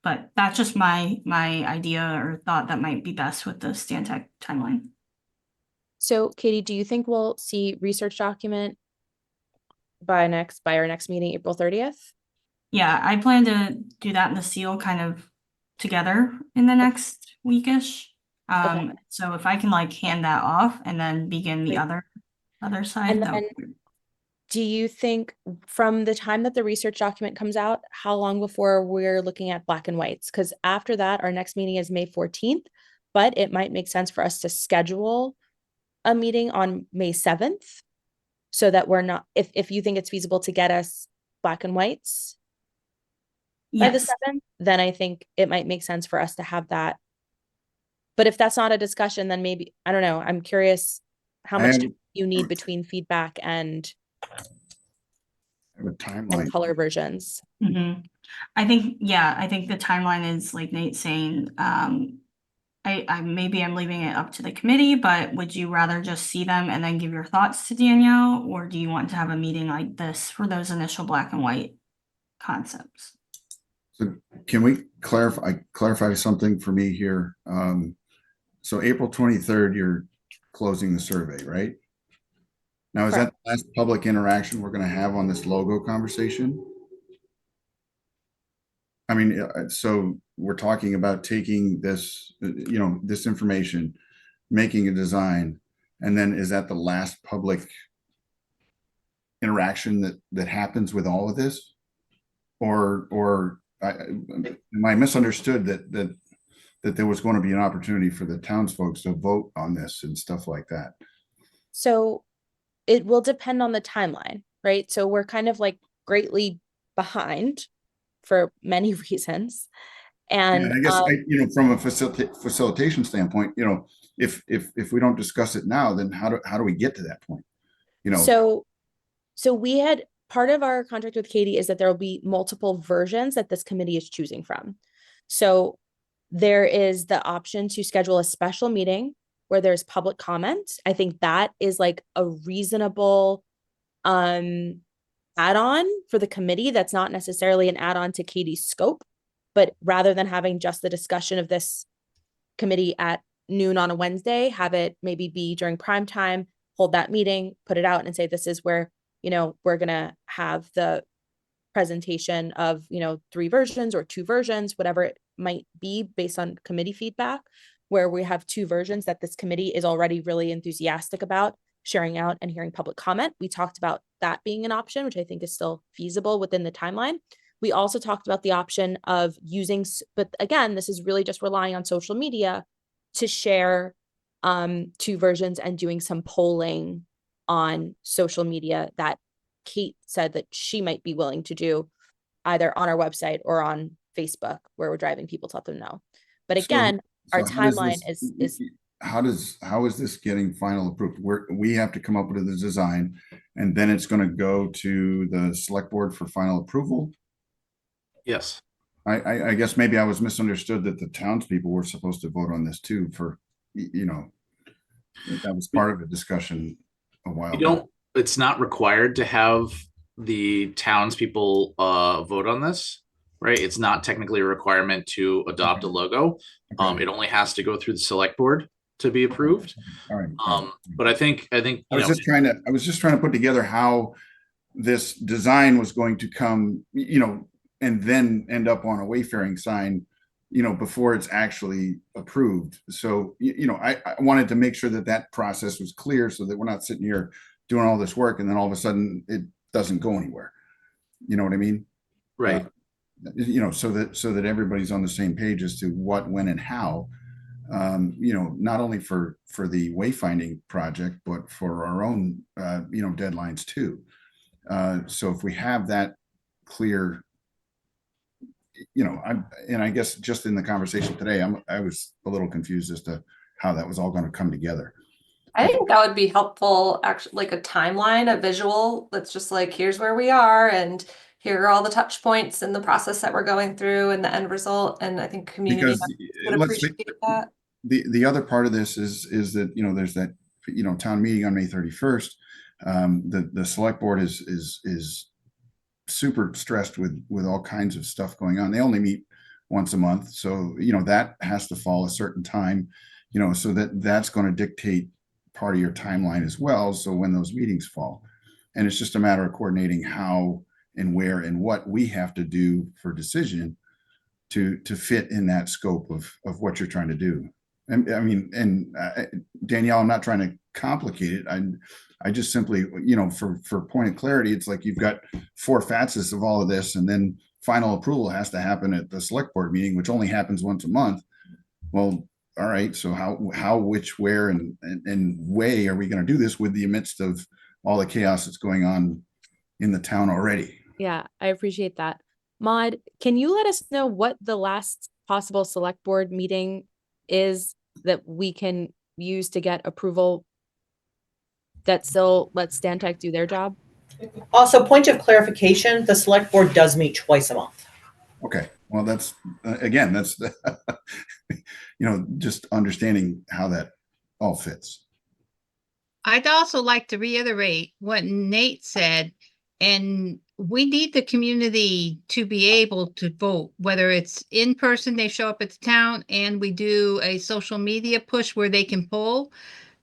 But that's just my idea or thought that might be best with the Stantec timeline. So Katie, do you think we'll see research document by our next meeting, April 30th? Yeah, I plan to do that and the seal kind of together in the next weekish. Okay. So if I can like hand that off and then begin the Great. other side, And that would then be great. do you think from the time that the research document comes out, how long before we're looking at black and whites? Because after that, our next meeting is May 14th, but it might make sense for us to schedule a meeting on May 7th so that we're not, if you think it's feasible to get us black and whites by the Yes. 7th, then I think it might make sense for us to have that. But if that's not a discussion, then maybe, I don't know, I'm curious how much do you need between feedback and a timeline. color versions? Mm-hmm. I think the timeline is like Nate's saying, I maybe I'm leaving it up to the committee, but would you rather just see them and then give your thoughts to Danielle, or do you want to have a meeting like this for those initial black and white concepts? So can we clarify something for me here? So April 23rd, you're closing the survey, right? Now, is that the last public interaction we're going to have on this logo conversation? I mean, so we're talking about taking this, this information, making a design, and then is that the last public interaction that happens with all of this? Or am I misunderstood that there was going to be an opportunity for the townsfolk to vote on this and stuff like that? So it will depend on the timeline, right? So we're kind of like greatly behind for many reasons. And I guess from a facilitation standpoint, if we don't discuss it now, then how do we get to that point? So we had part of our contract with Katie is that there will be multiple versions that this committee is choosing from. So there is the option to schedule a special meeting where there's public comment. I think that is like a reasonable add-on for the committee. That's not necessarily an add-on to Katie's scope, but rather than having just the discussion of this committee at noon on a Wednesday, have it maybe be during prime time, hold that meeting, put it out and say, this is where, we're going to have the presentation of, 3 versions or 2 versions, whatever it might be based on committee feedback, where we have 2 versions that this committee is already really enthusiastic about sharing out and hearing public comment. We talked about that being an option, which I think is still feasible within the timeline. We also talked about the option of using, but again, this is really just relying on social media to share 2 versions and doing some polling on social media that Kate said that she might be willing to do either on our website or on Facebook, where we're driving people to let them know. But again, our timeline is how is this getting final approved? We have to come up with the design, and then it's going to go to the select board for final approval. Yes. I guess maybe I was misunderstood that the townspeople were supposed to vote on this too. That was part of the discussion a while back. It's not required to have the townspeople vote on this, right? It's not technically a requirement to adopt a logo. Okay. It only has to go through the select board to be approved. All right. But I think I was just trying to put together how this design was going to come, and then end up on a wayfaring sign, before it's actually approved. So, I wanted to make sure that process was clear so that we're not sitting here doing all this work and then all of a sudden it doesn't go anywhere. You know what I mean? Right. So that everybody's on the same page as to what, when, and how, not only for the wayfinding project, but for our own, deadlines too. So if we have that clear, I guess just in the conversation today, I was a little confused as to how that was all going to come together. I think that would be helpful, actually, like a timeline, a visual that's just like, here's where we are, and here are all the touch points and the process that we're going through and the end result. And I think community would appreciate that. The other part of this is that, there's that, town meeting on May 31st. The select board is super stressed with all kinds of stuff going on. They only meet once a month. So, that has to fall a certain time, so that's going to dictate part of your timeline as well. So when those meetings fall, and it's just a matter of coordinating how and where and what we have to do for decision to fit in that scope of what you're trying to do. And Danielle, I'm not trying to complicate it. I just simply, for point of clarity, it's like you've got 4 facets of all of this, and then final approval has to happen at the select board meeting, which only happens once a month. Well, all right. So how, which, where, and way are we going to do this with the midst of all the chaos that's going on in the town already? Yeah, I appreciate that. Maude, can you let us know what the last possible select board meeting is that we can use to get approval that still lets Stantec do their job? Also, point of clarification, the select board does meet twice a month. Okay. Well, that's just understanding how that all fits. I'd also like to reiterate what Nate said, and we need the community to be able to vote, whether it's in person, they show up at the town, and we do a social media push where they can poll,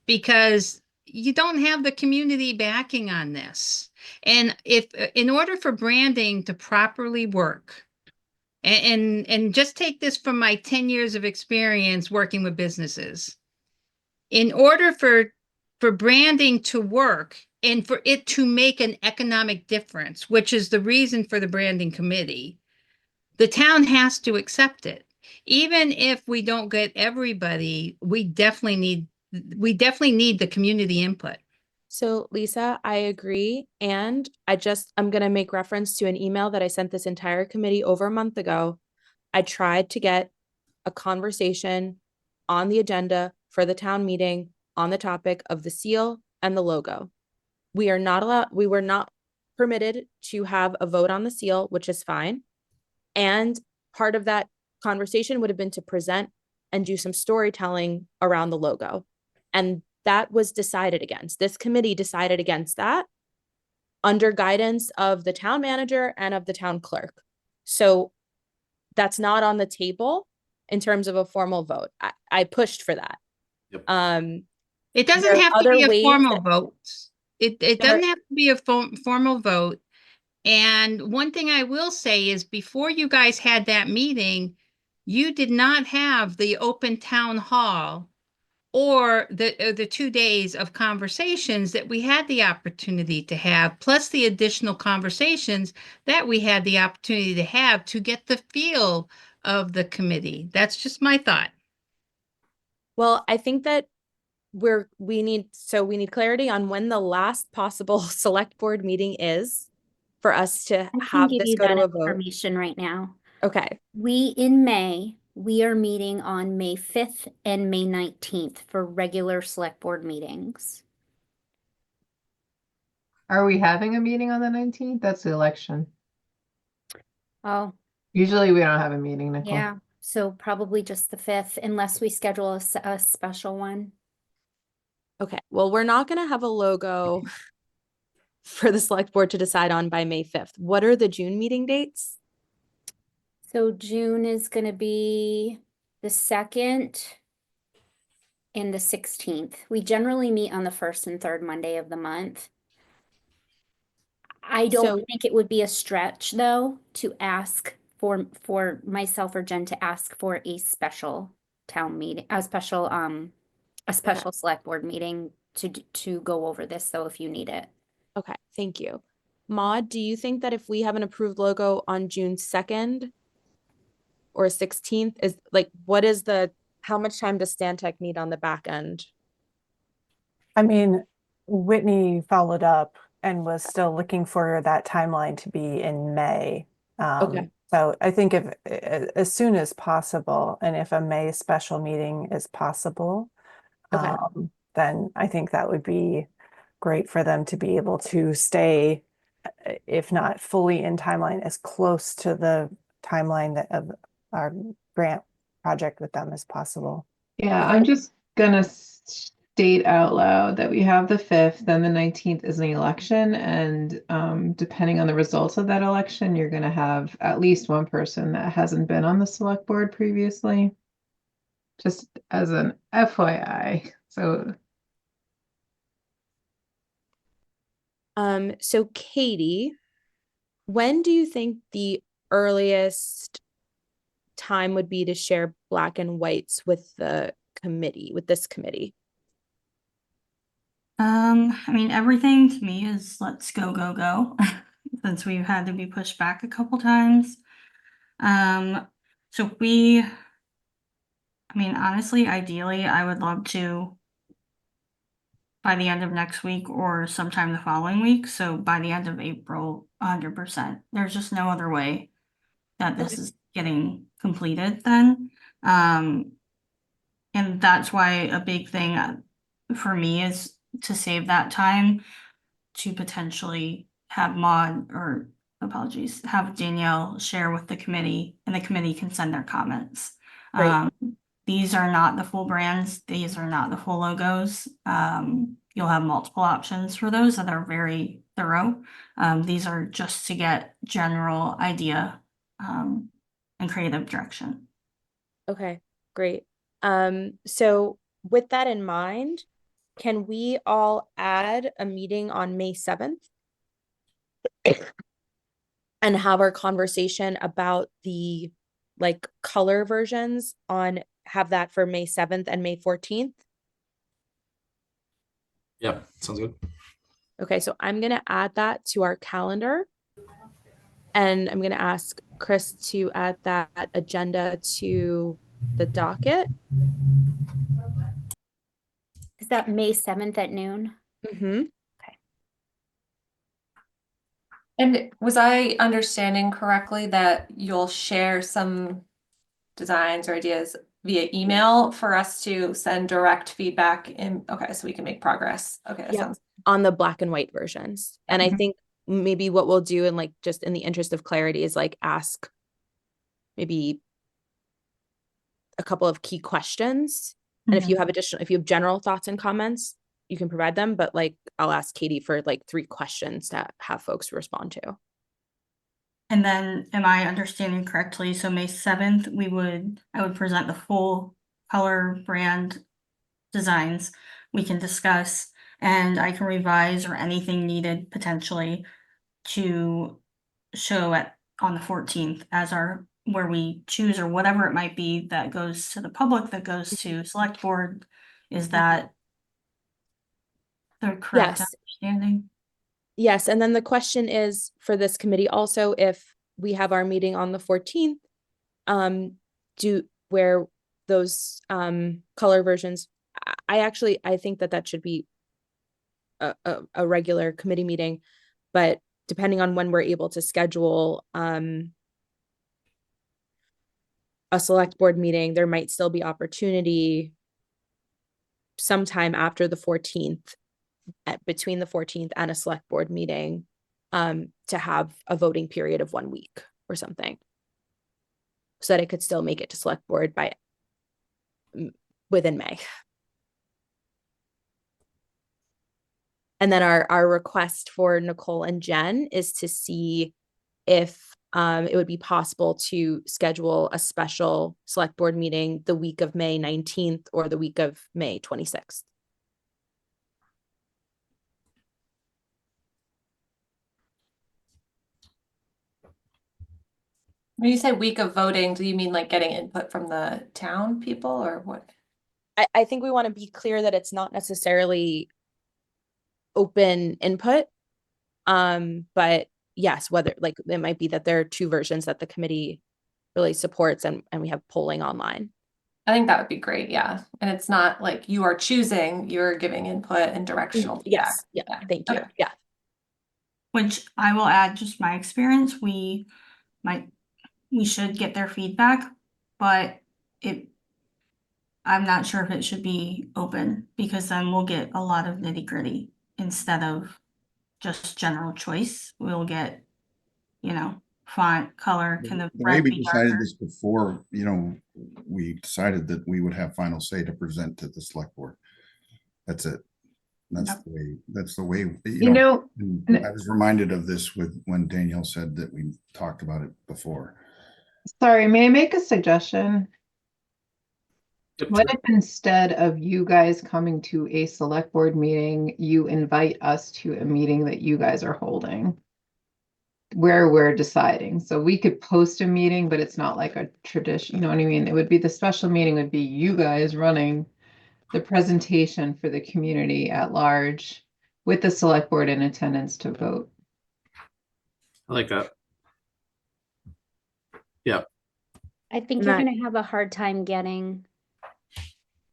because you don't have the community backing on this. And if, in order for branding to properly work, and just take this from my 10 years of experience working with businesses, in order for branding to work, and for it to make an economic difference, which is the reason for the branding committee, the town has to accept it. Even if we don't get everybody, we definitely need the community input. So Lisa, I agree. And I'm going to make reference to an email that I sent this entire committee over a month ago. I tried to get a conversation on the agenda for the town meeting on the topic of the seal and the logo. We were not permitted to have a vote on the seal, which is fine. And part of that conversation would have been to present and do some storytelling around the logo. And that was decided against. This committee decided against that under guidance of the town manager and of the town clerk. So that's not on the table in terms of a formal vote. I pushed for that. Yep. It doesn't there are have to other be a ways formal that- vote. It doesn't have to be a formal vote. And one thing I will say is before you guys had that meeting, you did not have the open town hall or the 2 days of conversations that we had the opportunity to have, plus the additional conversations that we had the opportunity to have to get the feel of the committee. That's just my thought. Well, I think that we need clarity on when the last possible select board meeting is for us to I can have give this you go that to a vote. information right now. Okay. In May, we are meeting on May 5th and May 19th for regular select board meetings. Are we having a meeting on the 19th? That's the election. Oh, Usually we don't have a meeting, Nicole. yeah. So probably just the 5th, unless we schedule a special one. Okay. Well, we're not going to have a logo for the select board to decide on by May 5th. What are the June meeting dates? So June is going to be the 2nd and the 16th. We generally meet on the 1st and 3rd Monday of the month. I don't think it would be a stretch though to ask for myself or Jen to ask for a special town meeting, a special select board meeting to go over this though if you need it. Okay, thank you. Maude, do you think that if we have an approved logo on June 2nd or 16th, is like, how much time does Stantec need on the back end? I mean, Whitney followed up and was still looking for that timeline to be in May. Okay. So I think if as soon as possible, and if a May special meeting is possible, Okay. then I think that would be great for them to be able to stay, if not fully in timeline, as close to the timeline that of our grant project with them as possible. Yeah, I'm just gonna state out loud that we have the 5th, then the 19th is an election, and depending on the results of that election, you're gonna have at least one person that hasn't been on the select board previously. Just as an FYI. So so Katie, when do you think the earliest time would be to share black and whites with this committee? I mean, everything to me is let's go, go, go, since we've had to be pushed back a couple times. So I mean, honestly, ideally, I would love to by the end of next week or sometime the following week. So by the end of April, 100%. There's just no other way that this is getting completed then. And that's why a big thing for me is to save that time to potentially have have Danielle share with the committee and the committee can send their comments. Right. These are not the full brands. These are not the full logos. You'll have multiple options for those that are very thorough. These are just to get general idea and creative direction. Okay, great. So with that in mind, can we all add a meeting on May 7th? And have our conversation about the color versions have that for May 7th and May 14th? Yeah, sounds good. Okay, so I'm gonna add that to our calendar. And I'm gonna ask Chris to add that agenda to the docket. Is that May 7th at noon? Mm-hmm. And was I understanding correctly that you'll share some designs or ideas via email for us to send direct feedback in? Okay, so we can make progress. Okay, that Yep. sounds On the black and white versions. And I think maybe what we'll do, and like just in the interest of clarity, is like ask maybe a couple of key questions. And if you have general thoughts and comments, you can provide them, but like I'll ask Katie for like 3 questions to have folks respond to. And then, am I understanding correctly? So May 7th, I would present the full color brand designs we can discuss, and I can revise or anything needed potentially to show on the 14th as where we choose, or whatever it might be that goes to the public, that goes to select board. Is that the correct Yes. understanding? Yes. And then the question is for this committee also, if we have our meeting on the 14th, where those color versions, I think that should be a regular committee meeting, but depending on when we're able to schedule a select board meeting, there might still be opportunity sometime after the 14th, between the 14th and a select board meeting, to have a voting period of 1 week or something, so that it could still make it to select board within May. And then our request for Nicole and Jen is to see if it would be possible to schedule a special select board meeting the week of May 19th or the week of May 26th. When you say week of voting, do you mean like getting input from the town people or what? I think we want to be clear that it's not necessarily open input. But yes, whether like it might be that there are 2 versions that the committee really supports and we have polling online. I think that would be great, yeah. And it's not like you are choosing, you're giving input and directional feedback. Yes, yeah, thank you. Okay. Yeah. Which I will add, just my experience, we should get their feedback, but I'm not sure if it should be open, because then we'll get a lot of nitty gritty instead of just general choice. We'll get, font, color, can the The way red we be decided darker? this before, we decided that we would have final say to present to the select board. That's it. That's the way, and I was reminded of this when Danielle said that we talked about it before. Sorry, may I make a suggestion? Yep, What sure. if instead of you guys coming to a select board meeting, you invite us to a meeting that you guys are holding, where we're deciding? So we could post a meeting, but it's not like a tradition, you know what I mean? It would be, the special meeting would be you guys running the presentation for the community at large with the select board in attendance to vote. I like that. Yeah. I think And you're that- going to have a hard time getting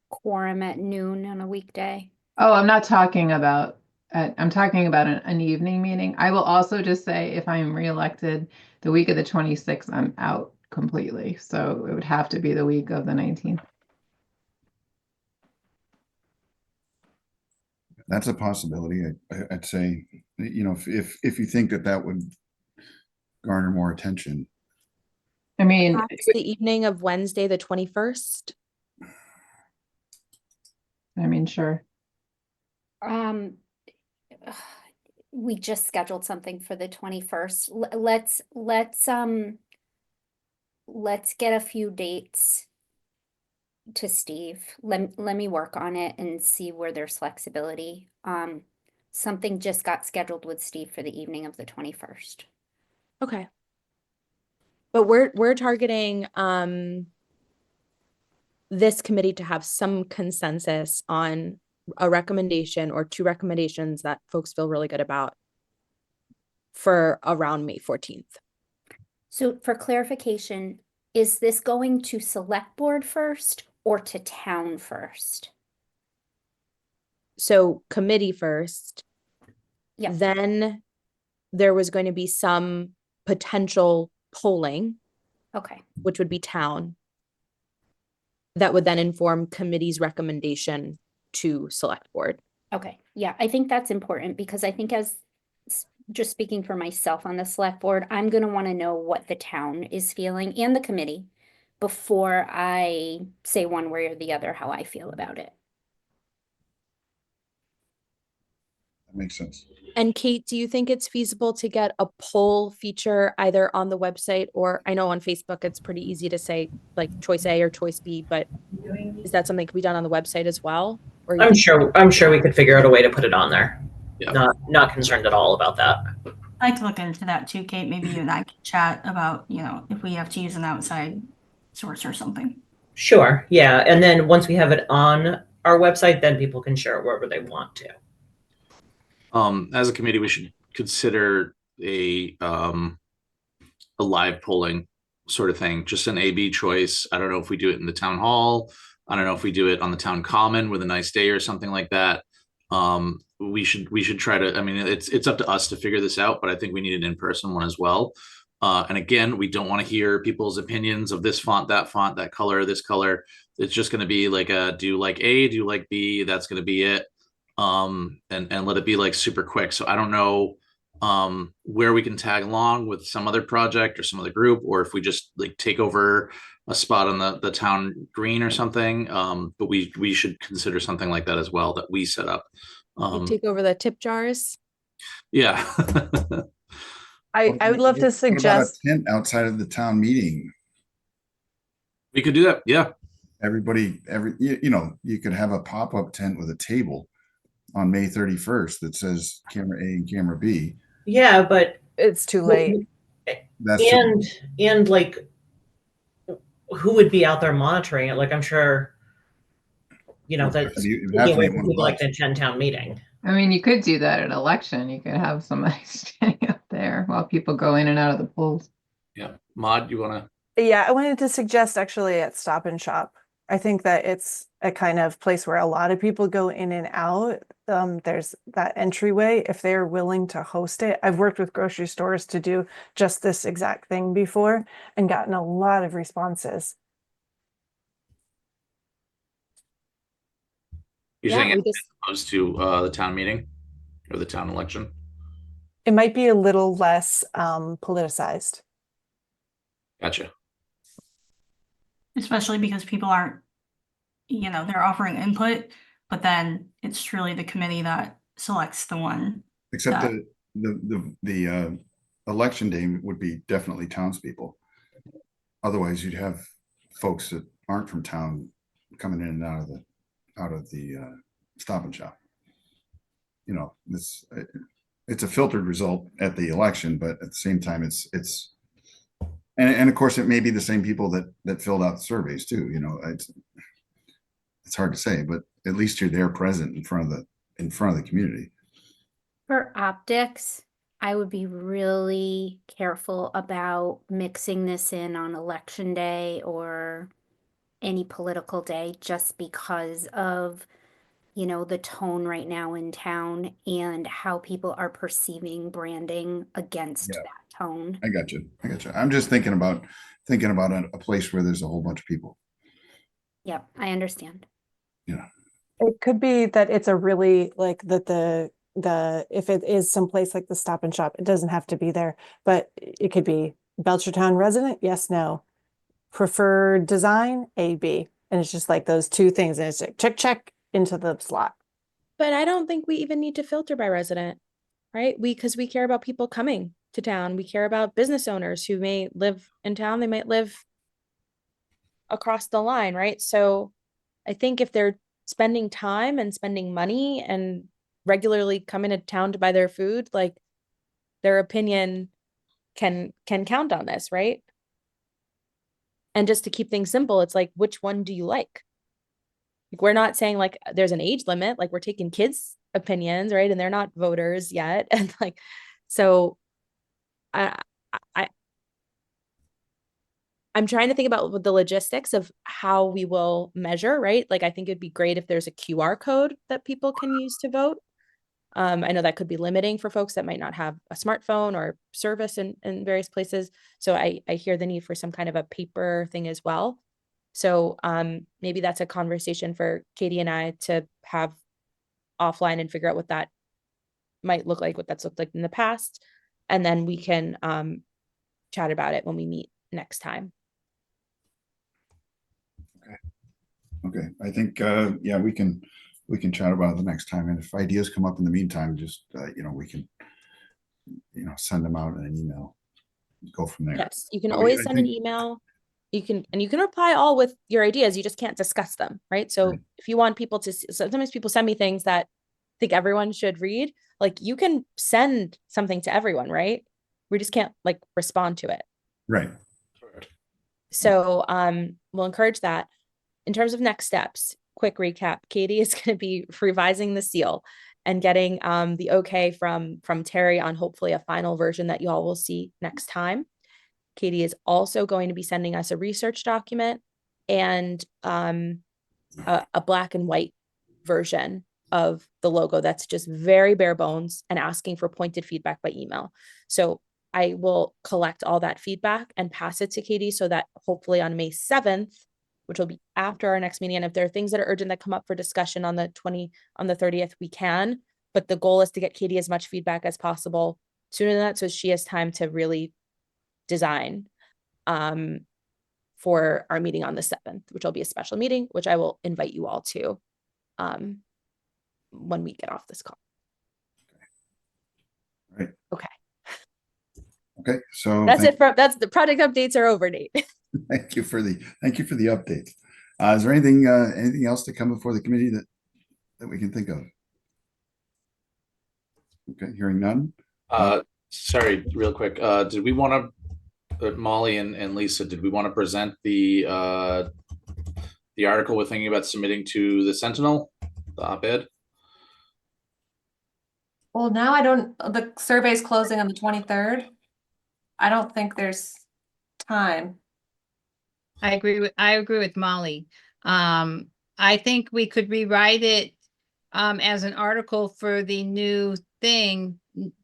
quorum at noon on a weekday. Oh, I'm not talking about, I'm talking about an evening meeting. I will also just say, if I'm reelected, the week of the 26th, I'm out completely. So it would have to be the week of the 19th. That's a possibility. I'd say, if you think that would garner more attention. I mean, Perhaps the evening of Wednesday, the 21st. Sure. We just scheduled something for the 21st. Let's get a few dates to Steve. Let me work on it and see where there's flexibility. Something just got scheduled with Steve for the evening of the 21st. Okay. But we're targeting this committee to have some consensus on a recommendation or two recommendations that folks feel really good about for around May 14th. So for clarification, is this going to select board first or to town first? So committee first, Yeah. then there was going to be some potential polling, Okay. which would be town, that would then inform committee's recommendation to select board. Okay. Yeah, I think that's important because I think just speaking for myself on the select board, I'm going to want to know what the town is feeling and the committee before I say one way or the other how I feel about it. That makes sense. And Kate, do you think it's feasible to get a poll feature either on the website, or I know on Facebook it's pretty easy to say like choice A or choice B, but is that something that can be done on the website as well? Or you I'm think- sure we could figure out a way to put it on there. Yeah. Not concerned at all about that. I'd like to look into that too, Kate. Maybe you and I can chat about, if we have to use an outside source or something. Sure. Yeah. And then once we have it on our website, then people can share it wherever they want to. As a committee, we should consider a live polling sort of thing, just an A/B choice. I don't know if we do it in the town hall. I don't know if we do it on the town common with a nice day or something like that. We should try to, I mean, it's up to us to figure this out, but I think we need an in-person one as well. And again, we don't want to hear people's opinions of this font, that color, this color. It's just going to be like do you like A, do you like B? That's going to be it. And let it be like super quick. So I don't know where we can tag along with some other project or some other group, or if we just like take over a spot on the town green or something. But we should consider something like that as well, that we set up. You take over the tip jars? Yeah. I would love to What about suggest. a tent outside of the town meeting? We could do that. Yeah. Everybody, you could have a pop-up tent with a table on May 31st that says camera A and camera B. Yeah, but It's too late. That's and like who would be out there monitoring it? Like I'm sure that's people like the 10 town meeting. I mean, you could do that at election. You could have somebody standing up there while people go in and out of the polls. Yeah. Maud, you want to? Yeah, I wanted to suggest actually at Stop and Shop. I think that it's a kind of place where a lot of people go in and out. There's that entryway if they're willing to host it. I've worked with grocery stores to do just this exact thing before and gotten a lot of responses. You're saying as opposed to the town meeting or the town election? It might be a little less politicized. Gotcha. Especially because people aren't, they're offering input, but then it's truly the committee that selects the one. Except that the election day would be definitely townspeople. Otherwise, you'd have folks that aren't from town coming in and out of the Stop and Shop. It's a filtered result at the election, but at the same time, and of course, it may be the same people that filled out the surveys too. It's hard to say, but at least you're there present in front of the community. For optics, I would be really careful about mixing this in on election day or any political day, just because of the tone right now in town and how people are perceiving branding against that tone. I got you. I'm just thinking about a place where there's a whole bunch of people. Yep, I understand. Yeah. It could be that it's a really like that if it is someplace like the Stop and Shop, it doesn't have to be there, but it could be Belchertown resident, yes, no. Preferred design, A, B. And it's just like those two things. And it's like check into the slot. But I don't think we even need to filter by resident, right? Because we care about people coming to town. We care about business owners who may live in town. They might live across the line, right? So I think if they're spending time and spending money and regularly coming to town to buy their food, like their opinion can count on this, right? And just to keep things simple, it's like, which one do you like? like, we're not saying like there's an age limit, like we're taking kids' opinions, right? And they're not voters yet. And like, so I, I, I'm trying to think about the logistics of how we will measure, right? Like, I think it'd be great if there's a QR code that people can use to vote. I know that could be limiting for folks that might not have a smartphone or service in various places. So I hear the need for some kind of a paper thing as well. So maybe that's a conversation for Katie and I to have offline and figure out what that might look like, what that's looked like in the past. And then we can chat about it when we meet next time. Okay. I think, yeah, we can chat about it the next time. And if ideas come up in the meantime, just, we can, send them out in an email, go from there. Yes, you can I always mean, I send an think- email. You can reply all with your ideas. You just can't discuss them, right? So Right. if you want people to, sometimes people send me things that I think everyone should read. Like, you can send something to everyone, right? We just can't like respond to it. Right. So we'll encourage that. In terms of next steps, quick recap, Katie is going to be revising the seal and getting the okay from Terry on hopefully a final version that you all will see next time. Katie is also going to be sending us a research document and a black and white version of the logo that's just very bare bones and asking for pointed feedback by email. So I will collect all that feedback and pass it to Katie so that hopefully on May 7th, which will be after our next meeting, and if there are things that are urgent that come up for discussion on the 30th, we can. But the goal is to get Katie as much feedback as possible sooner than that, so she has time to really design for our meeting on the 7th, which will be a special meeting, which I will invite you all to when we get off this call. Right. Okay. Okay. So That's it. That's the project updates are over, Nate. thank you for the update. Is there anything else to come before the committee that we can think of? Okay, hearing none. Sorry, real quick. Did we want to, Molly and Lisa, did we want to present the article we're thinking about submitting to the Sentinel, the op-ed? Well, now the survey's closing on the 23rd. I don't think there's time. I agree with Molly. I think we could rewrite it as an article for the new thing,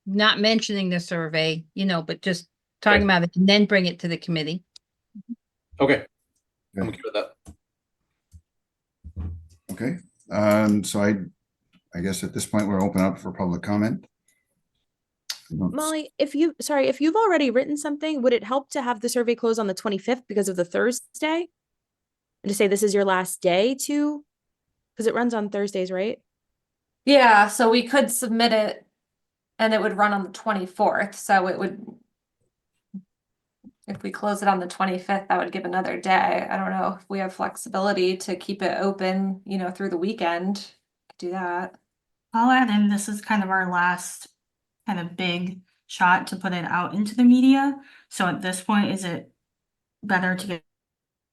not mentioning the survey, but just talking about it and then bring it to the committee. Okay. I'm okay with that. Okay. So I guess at this point we're open up for public comment. Molly, if you've already written something, would it help to have the survey close on the 25th because of the Thursday? And to say this is your last day because it runs on Thursdays, right? Yeah, so we could submit it and it would run on the 24th. So it would, if we close it on the 25th, that would give another day. I don't know if we have flexibility to keep it open, through the weekend. Do that. I'll add in, this is kind of our last kind of big shot to put it out into the media. So at this point, is it better to get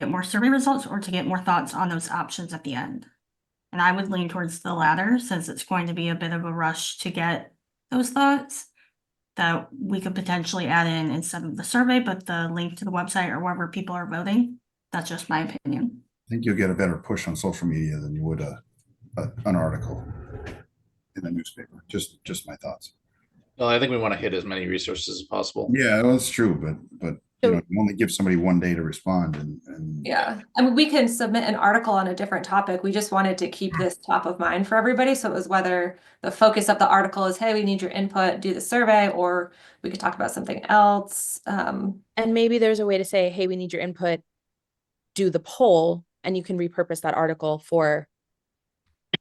more survey results or to get more thoughts on those options at the end? And I would lean towards the latter, since it's going to be a bit of a rush to get those thoughts that we could potentially add in instead of the survey, but the link to the website or wherever people are voting. That's just my opinion. I think you'll get a better push on social media than you would an article in the newspaper. Just my thoughts. Well, I think we want to hit as many resources as possible. Yeah, well, that's true, but you only give somebody one day to respond, and yeah, I mean, we can submit an article on a different topic. We just wanted to keep this top of mind for everybody. So it was whether the focus of the article is, hey, we need your input, do the survey, or we could talk about something else. And maybe there's a way to say, hey, we need your input, do the poll, and you can repurpose that article for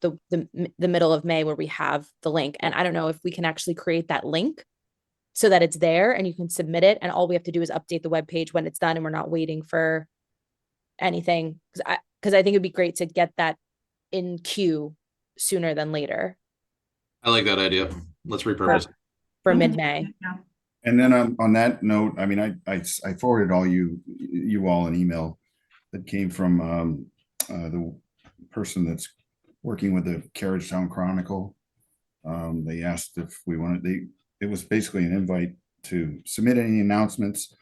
the middle of May where we have the link. And I don't know if we can actually create that link so that it's there and you can submit it, and all we have to do is update the web page when it's done, and we're not waiting for anything, because I think it'd be great to get that in queue sooner than later. I like that idea. Let's repurpose for mid-May. And then on that note, I mean, I forwarded all you all an email that came from person that's working with the Carriagetown Chronicle. They asked if we wanted, it was basically an invite to submit any announcements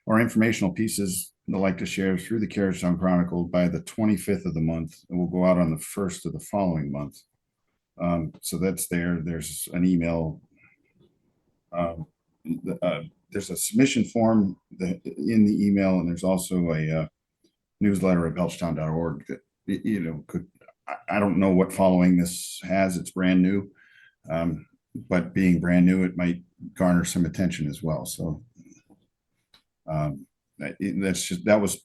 or informational pieces they'd like to share through the Carriagetown Chronicle by the 25th of the month, and will go out on the 1st of the following month. So that's there. There's an email. There's a submission form in the email, and there's also a newsletter at belchertown.org that, you know, I don't know what following this has. It's brand new. But being brand new, it might garner some attention as well. So that was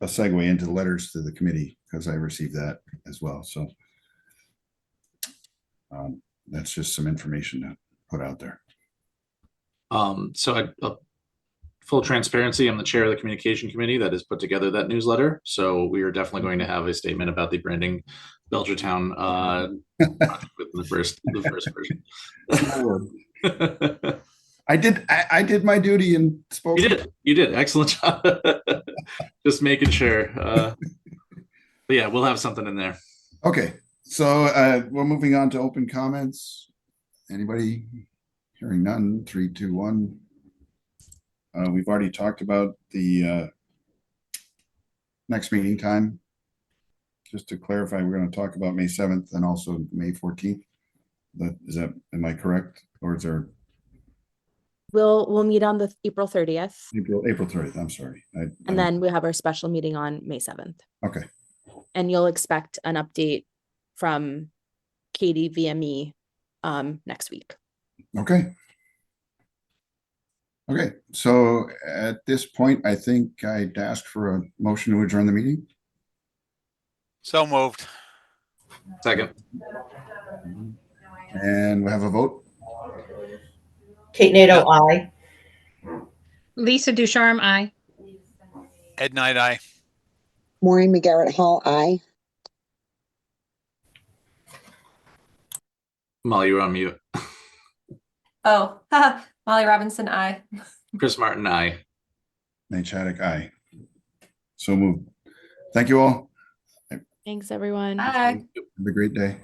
a segue into letters to the committee, because I received that as well. So that's just some information to put out there. So full transparency, I'm the chair of the communication committee that has put together that newsletter. So we are definitely going to have a statement about the branding Belchertown project within the first version. I did my duty and spoke. You did excellent job. Just making sure. But yeah, we'll have something in there. Okay, so we're moving on to open comments. Anybody? Hearing none. 3, 2, 1. We've already talked about the next meeting time. Just to clarify, we're going to talk about May 7th and also May 14th. Am I correct? Or is there? We'll meet on the April 30th. April 30th. I'm sorry. And then we have our special meeting on May 7th. Okay. And you'll expect an update from Katie via me next week. Okay. Okay. So at this point, I think I'd ask for a motion to adjourn the meeting. So moved. Second. And we have a vote. Kate Nato, aye. Lisa Ducharme, aye. Ed Knight, aye. Maureen McGarrett Hall, aye. Molly, you're on mute. Oh, Molly Robinson, aye. Chris Martin, aye. Nate Chaddock, aye. So moved. Thank you all. Thanks, everyone. Bye. Have a great day.